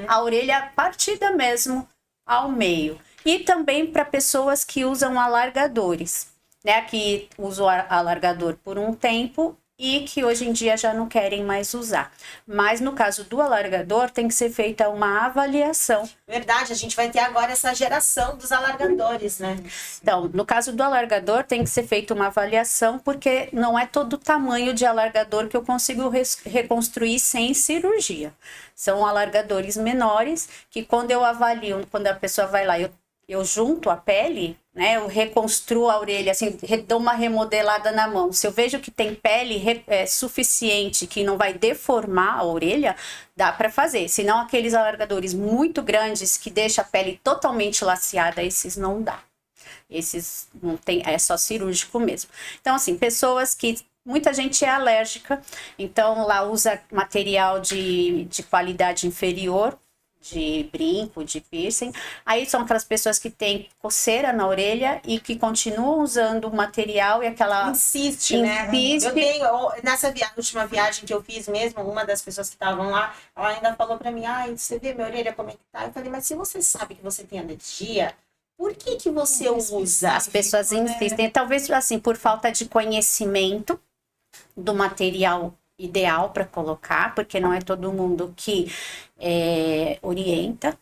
a orelha partida mesmo ao meio. E também para pessoas que usam alargadores, né? Que usam alargador por um tempo e que hoje em dia já não querem mais usar. Mas no caso do alargador, tem que ser feita uma avaliação. Verdade, a gente vai ter agora essa geração dos alargadores, né? Então, no caso do alargador, tem que ser feita uma avaliação, porque não é todo o tamanho de alargador que eu consigo reconstruir sem cirurgia. São alargadores menores, que quando eu avalio, quando a pessoa vai lá, eu junto a pele, né? Eu reconstruo a orelha, assim, dou uma remodelada na mão. Se eu vejo que tem pele suficiente, que não vai deformar a orelha, dá para fazer. Senão, aqueles alargadores muito grandes que deixam a pele totalmente laceada, esses não dá. Esses não tem, é só cirúrgico mesmo. Então, assim, pessoas que... Muita gente é alérgica, então lá usa material de qualidade inferior, de brinco, de piercing. Aí são aquelas pessoas que têm coceira na orelha e que continuam usando o material e aquela... Insiste, né? Eu tenho, nessa última viagem que eu fiz mesmo, uma das pessoas que estavam lá, ela ainda falou pra mim, ai, você vê minha orelha como é que tá? Eu falei, mas se você sabe que você tem alergia, por que você usa? As pessoas insistem, talvez assim, por falta de conhecimento do material ideal para colocar, porque não é todo mundo que orienta,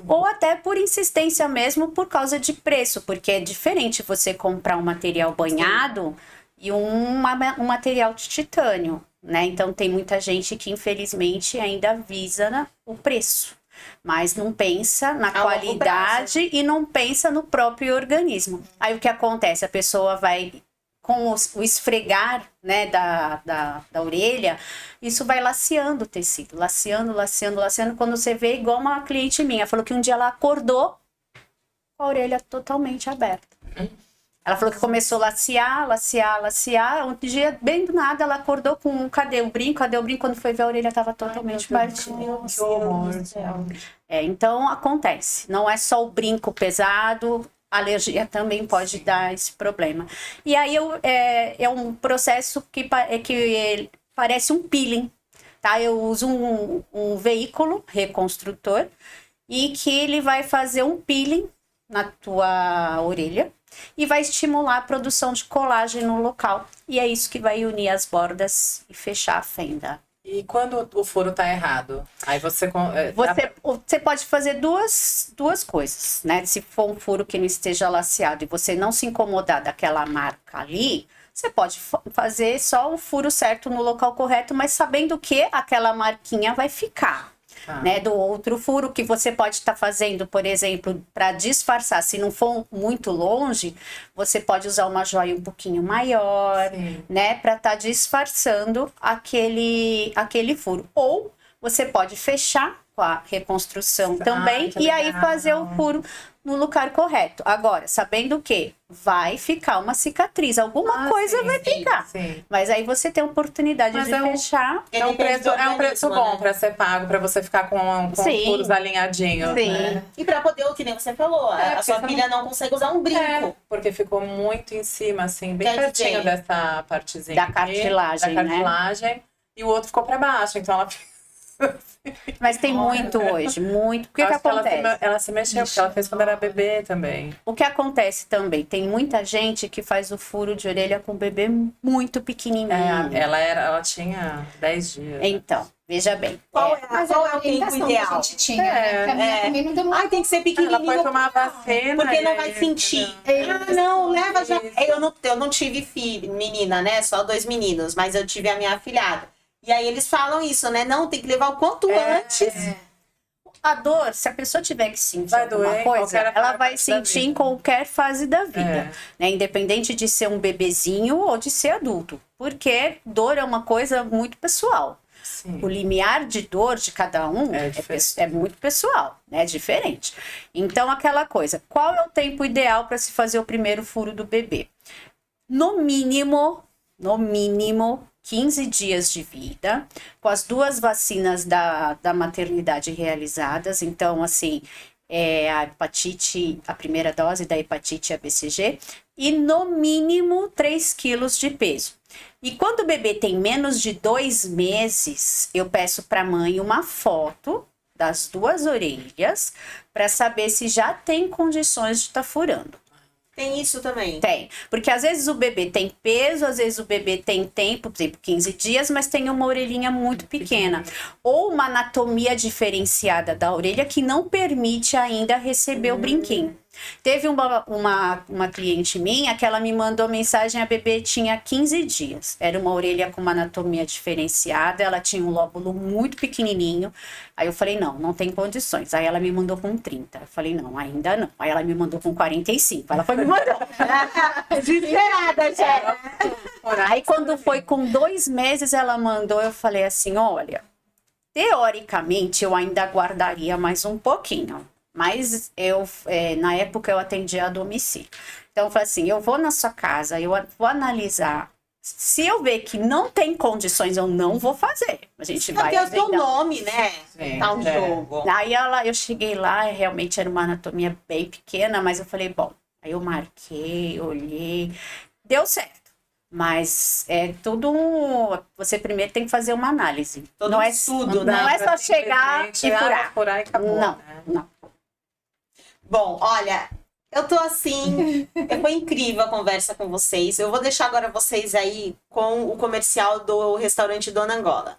ou até por insistência mesmo por causa de preço, porque é diferente você comprar um material banhado e um material de titânio, né? Então tem muita gente que infelizmente ainda visa o preço, mas não pensa na qualidade e não pensa no próprio organismo. Aí o que acontece? A pessoa vai... com o esfregar, né, da orelha, isso vai laceando o tecido, laceando. Quando você vê, igual uma cliente minha, falou que um dia ela acordou com a orelha totalmente aberta. Ela falou que começou a lacear, um dia, bem do nada, ela acordou com, cadê o brinco, quando foi ver a orelha estava totalmente partida. Que horror. Então, acontece, não é só o brinco pesado, a alergia também pode dar esse problema. E aí é um processo que parece um peeling, tá? Eu uso um veículo reconstrutor e que ele vai fazer um peeling na tua orelha e vai estimular a produção de colágeno no local. E é isso que vai unir as bordas e fechar a fenda. E quando o furo tá errado? Aí você pode fazer duas coisas, né? Se for um furo que não esteja laceado e você não se incomodar daquela marca ali, você pode fazer só o furo certo no local correto, mas sabendo que aquela marquinha vai ficar. Né, do outro furo que você pode estar fazendo, por exemplo, para disfarçar, se não for muito longe, você pode usar uma joia um pouquinho maior, né, para estar disfarçando aquele furo. Ou você pode fechar com a reconstrução também, que e aí legal. fazer o furo no lugar correto. Agora, sabendo que vai ficar uma cicatriz, alguma coisa vai ficar. Sim. Mas aí você tem a oportunidade Mas de é um- fechar. É um Depende do preço organismo, bom né? pra ser pago, pra você ficar com os Sim. furos alinhadinhos, Sim. né? E pra poder, o que nem você falou, a porque sua você filha não consegue usar um brinco. É, porque ficou muito em cima, assim, bem Quer pertinho dizer, dessa partezinha da aqui, cartilagem, da né? cartilagem, e o outro ficou pra baixo, então ela... Mas tem muito hoje, muito. O que Acho que acontece? ela se mexeu, porque ela fez quando era bebê também. O que acontece também? Tem muita gente que faz o furo de orelha com o bebê muito pequenininho. Ela tinha 10 dias. Então, veja bem. Qual Mas é o a tempo orientação ideal? que a gente tinha, né? Que a minha também não demorou. Ai, tem que ser Ela pequenininho. foi tomar vacina. Porque não e vai aí- sentir. Isso. Ah, não, leva já. Isso. Eu não tive filho, menina, né? Só 2 meninos, mas eu tive a minha afilhada. E aí eles falam isso, né? Não, tem que levar o quanto antes. A dor, se a pessoa tiver que sentir Vai alguma doer em coisa, qualquer ela fase vai da sentir em vida. qualquer fase da vida. É. Né? Independente de ser um bebezinho ou de ser adulto. Porque dor é uma coisa muito pessoal. Sim. O limiar de dor de cada um É é, diferente. é muito pessoal, né? É diferente. Então, aquela coisa, qual é o tempo ideal para se fazer o primeiro furo do bebê? No mínimo, 15 dias de vida, com as 2 vacinas da maternidade realizadas. Então, assim, a hepatite, a primeira dose da hepatite e a BCG, e no mínimo 3 quilos de peso. E quando o bebê tem menos de 2 meses, eu peço para a mãe uma foto das 2 orelhas para saber se já tem condições de estar furando. Tem isso também. Tem, porque às vezes o bebê tem peso, às vezes o bebê tem tempo, por exemplo, 15 dias, mas tem uma orelhinha muito pequena. Ou uma anatomia diferenciada da orelha que não permite ainda receber o brinquinho. Teve uma cliente minha que ela me mandou mensagem, a bebê tinha 15 dias. Era uma orelha com uma anatomia diferenciada, ela tinha um lóbulo muito pequenininho. Aí eu falei, não tem condições. Aí ela me mandou com 30. Eu falei, não, ainda não. Aí ela me mandou com 45. Ela foi me mandando. Desesperada, já. Aí quando foi com 2 meses, ela mandou, eu falei assim, olha, teoricamente eu ainda aguardaria mais um pouquinho. Mas na época eu atendia a domicílio. Então eu falei assim, eu vou na sua casa, eu vou analisar. Se eu ver que não tem condições, eu não vou fazer. A gente vai Porque é o seu agendar. nome, né? Sim, Tá um é. jogo. Aí eu cheguei lá, realmente era uma anatomia bem pequena, mas eu falei, bom, aí eu marquei, olhei, deu certo. Mas é tudo você primeiro tem que fazer uma análise. Todo não um é estudo, não né? é só chegar e furar. Furar e acabou, Não, né? não. Bom, olha, eu tô assim. Foi incrível a conversa com vocês. Eu vou deixar agora vocês aí com o comercial do restaurante Dona Angola.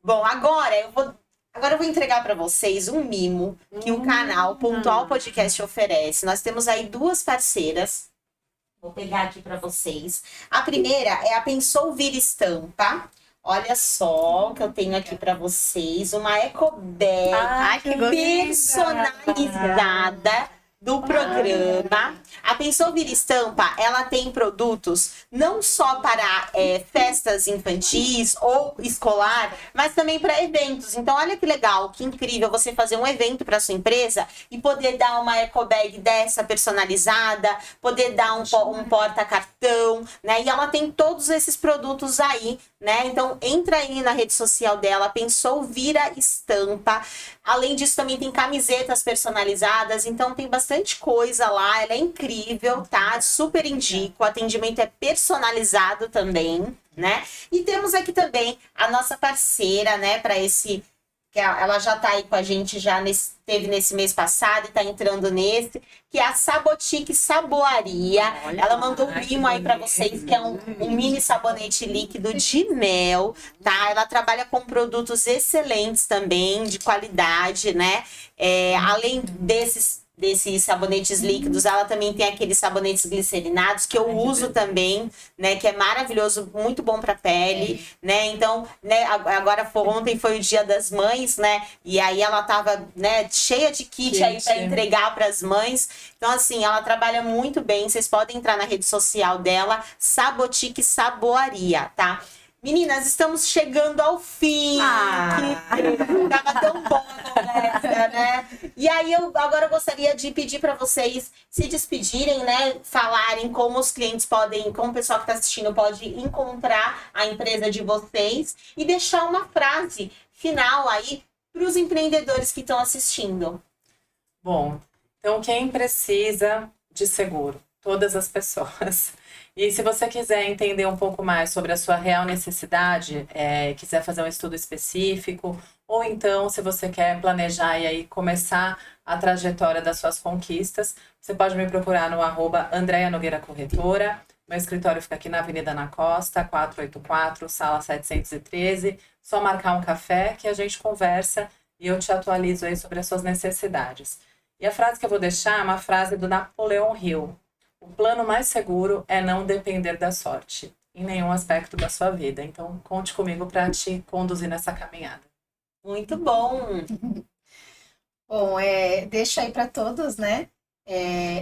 Bom, agora eu vou entregar para vocês um mimo que o canal Pontual Podcast oferece. Nós temos aí 2 parceiras. Vou pegar aqui para vocês. A primeira é a Pensou Vir Estampa. Olha só o que eu tenho aqui para vocês. Uma ecobag Ai, que gostoso. personalizada do programa. A Pensou Vir Estampa, ela tem produtos não só para festas infantis ou escolar, mas também para eventos. Então, olha que legal, que incrível você fazer um evento para sua empresa e poder dar uma ecobag dessa personalizada, poder dar um porta-cartão, né? E ela tem todos esses produtos aí, né? Então, entra aí na rede social dela, Pensou Vira Estampa. Além disso, também tem camisetas personalizadas, então tem bastante coisa lá, ela é incrível, tá? Super indico, o atendimento é personalizado também, né? E temos aqui também a nossa parceira, né, para esse, que ela já tá aí com a gente, teve nesse mês passado e tá entrando nesse, que é a Sabotique Saboaria. Ela mandou um mimo aí para vocês, que é um mini sabonete líquido de mel, tá? Ela trabalha com produtos excelentes também, de qualidade, né? Além desses sabonetes líquidos. Ela também tem aqueles sabonetes glicerinados que eu uso também, né? Que é maravilhoso, muito bom pra pele, né? Então, né? Agora ontem foi o Dia das Mães, né? E aí ela tava, né? Cheia de kit aí pra entregar pras mães. Então, assim, ela trabalha muito bem. Vocês podem entrar na rede social dela, Sabotique Saboaria, tá? Meninas, estamos chegando ao fim. Que tava tão bom a conversa, né? E aí, agora eu gostaria de pedir para vocês se despedirem, né? Falarem como os clientes podem, como o pessoal que está assistindo pode encontrar a empresa de vocês e deixar uma frase final aí para os empreendedores que estão assistindo. Bom, então quem precisa de seguro? Todas as pessoas. E se você quiser entender um pouco mais sobre a sua real necessidade, quiser fazer um estudo específico, ou então se você quer planejar e aí começar a trajetória das suas conquistas, você pode me procurar no @Andréia Nogueira Corretora. Meu escritório fica aqui na Avenida Ana Costa, 484, sala 713. Só marcar um café que a gente conversa e eu te atualizo aí sobre as suas necessidades. E a frase que eu vou deixar é uma frase do Napoleão Hill. O plano mais seguro é não depender da sorte em nenhum aspecto da sua vida. Então, conte comigo para te conduzir nessa caminhada. Muito bom! Bom, deixo aí para todos, né?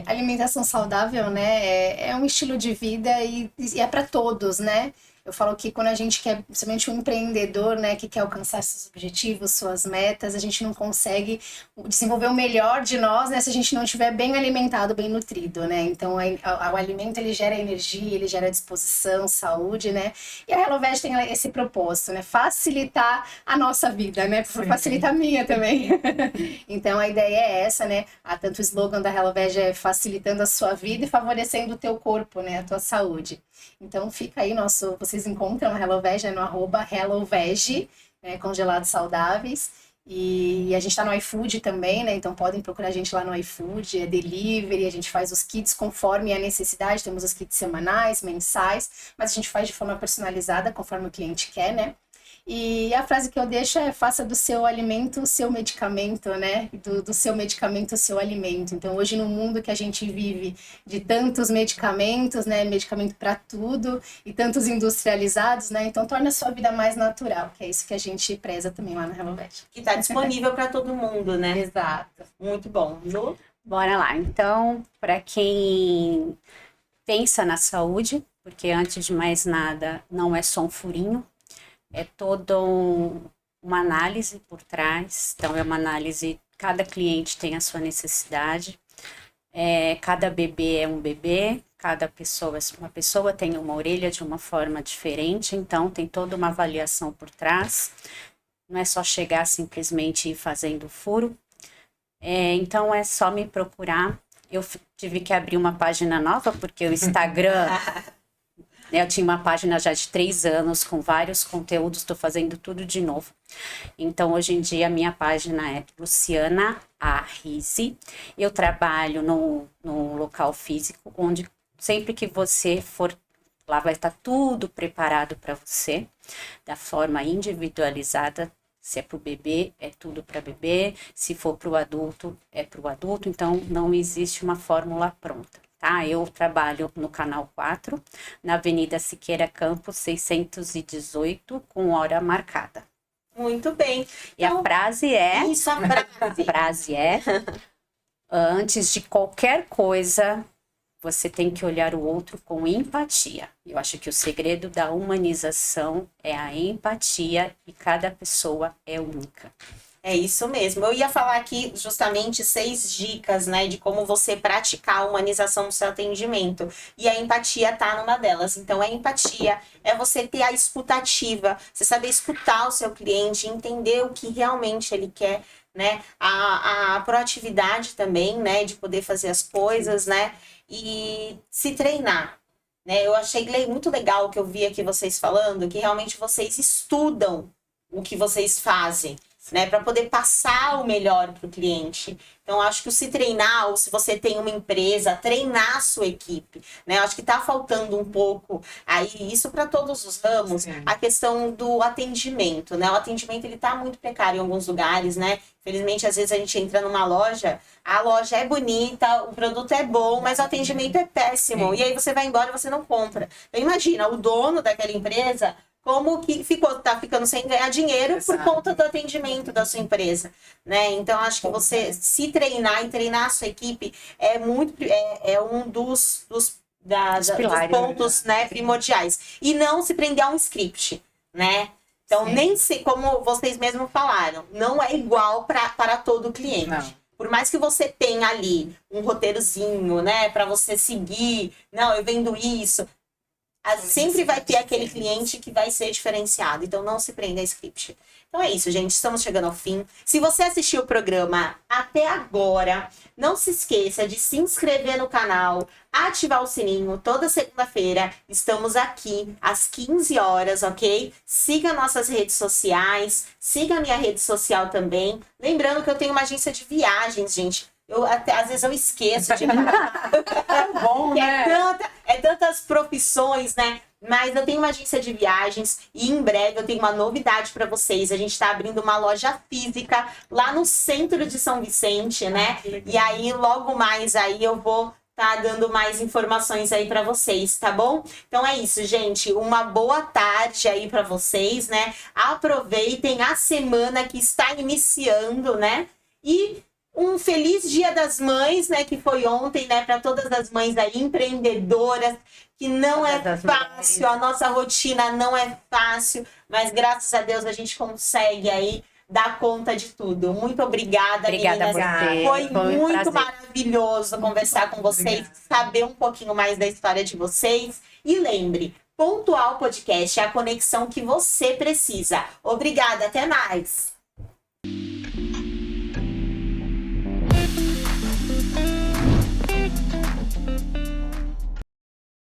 Alimentação saudável, né? É um estilo de vida e é para todos, né? Eu falo que quando a gente quer, principalmente um empreendedor, né, que quer alcançar seus objetivos, suas metas, a gente não consegue desenvolver o melhor de nós, né, se a gente não estiver bem alimentado, bem nutrido, né? Então, o alimento, ele gera energia, ele gera disposição, saúde, né? E a HelloVeg tem esse propósito, né? Facilitar a nossa vida, né? Facilitar a minha também. Então, a ideia é essa, né? Tanto o slogan da HelloVeg é facilitando a sua vida e favorecendo o teu corpo, né? A tua saúde. Então, fica aí vocês encontram a HelloVeg no @HelloVeg, né, congelados saudáveis. E a gente tá no iFood também, né? Então podem procurar a gente lá no iFood, é delivery, a gente faz os kits conforme a necessidade, temos os kits semanais, mensais, mas a gente faz de forma personalizada, conforme o cliente quer, né? E a frase que eu deixo é: faça do seu alimento o seu medicamento, né? Do seu medicamento o seu alimento. Então, hoje no mundo que a gente vive de tantos medicamentos, né? Medicamento para tudo e tantos industrializados, né? Então, torna a sua vida mais natural, que é isso que a gente preza também lá no HelloVeg. Que está disponível para todo mundo, né? Exato. Muito bom. Lu? Bora lá. Então, para quem pensa na saúde, porque antes de mais nada, não é só um furinho, é toda uma análise por trás. Então, é uma análise, cada cliente tem a sua necessidade, cada bebê é um bebê, uma pessoa tem uma orelha de uma forma diferente, então tem toda uma avaliação por trás. Não é só chegar simplesmente e ir fazendo furo. Então, é só me procurar. Eu tive que abrir uma página nova, porque o Instagram... Eu tinha uma página já de 3 anos com vários conteúdos, estou fazendo tudo de novo. Então, hoje em dia, a minha página é Luciana Arrizzi. Eu trabalho no local físico, onde sempre que você for, lá vai estar tudo preparado para você, da forma individualizada. Se é para o bebê, é tudo para bebê. Se for para o adulto, é para o adulto. Então, não existe uma fórmula pronta. Tá? Eu trabalho no Canal 4, na Avenida Siqueira Campos, 618, com hora marcada. Muito bem. E então, a frase é... Isso, a frase. A frase é... Antes de qualquer coisa, você tem que olhar o outro com empatia. Eu acho que o segredo da humanização é a empatia e cada pessoa é única. É isso mesmo. Eu ia falar aqui justamente 6 dicas, né, de como você praticar a humanização do seu atendimento. E a empatia tá numa delas. Então, a empatia é você ter a escutativa, você saber escutar o seu cliente, entender o que realmente ele quer, né? A proatividade também, né, de poder fazer as coisas, né? E se treinar, né? Eu achei muito legal o que eu vi aqui vocês falando, que realmente vocês estudam o que vocês fazem. né? Para poder passar o melhor para o cliente. Então, acho que o se treinar, ou se você tem uma empresa, treinar a sua equipe, né? Acho que tá faltando um pouco aí, isso para todos os ramos, Sim. a questão do atendimento, né? O atendimento, ele tá muito precário em alguns lugares, né? Infelizmente, às vezes a gente entra numa loja, a loja é bonita, o produto é bom, mas o atendimento é péssimo. Sim. E aí você vai embora e você não compra. Então, imagina, o dono daquela empresa, como que tá ficando sem ganhar dinheiro por Exato. conta do atendimento da sua empresa, né? Então, acho que você se treinar e treinar a sua equipe é um dos pilares, pontos, né, primordiais. E não se prender a um script, né? Então, Sim. nem se, como vocês mesmos falaram, não é igual para todo cliente. Não. Por mais que você tenha ali um roteirozinho, né, para você seguir, não, eu vendo isso, sempre vai ter aquele cliente que vai ser diferenciado. Então, não se prenda a script. Então, é isso, gente. Estamos chegando ao fim. Se você assistiu o programa até agora, não se esqueça de se inscrever no canal, ativar o sininho. Toda segunda-feira estamos aqui às 15 horas, ok? Siga nossas redes sociais, siga a minha rede social também. Lembrando que eu tenho uma agência de viagens, gente. Às vezes eu esqueço de É bom, né? tantas profissões, né? Mas eu tenho uma agência de viagens e em breve eu tenho uma novidade para vocês. A gente está abrindo uma loja física lá no centro de São Vicente, né? E aí logo mais aí eu vou tá dando mais informações aí para vocês, tá bom? Então é isso, gente. Uma boa tarde aí para vocês, né? Aproveitem a semana que está iniciando, né? E um feliz Dia das Mães, né, que foi ontem, né, para todas as mães aí empreendedoras, que não é fácil, a nossa rotina não é fácil, mas graças a Deus a gente consegue aí dar conta de tudo. Muito obrigada, Obrigada a meninas. você. Foi um muito prazer. maravilhoso conversar com vocês, saber um pouquinho mais da história de vocês. E lembre, Pontual Podcast é a conexão que você precisa. Obrigada, até mais!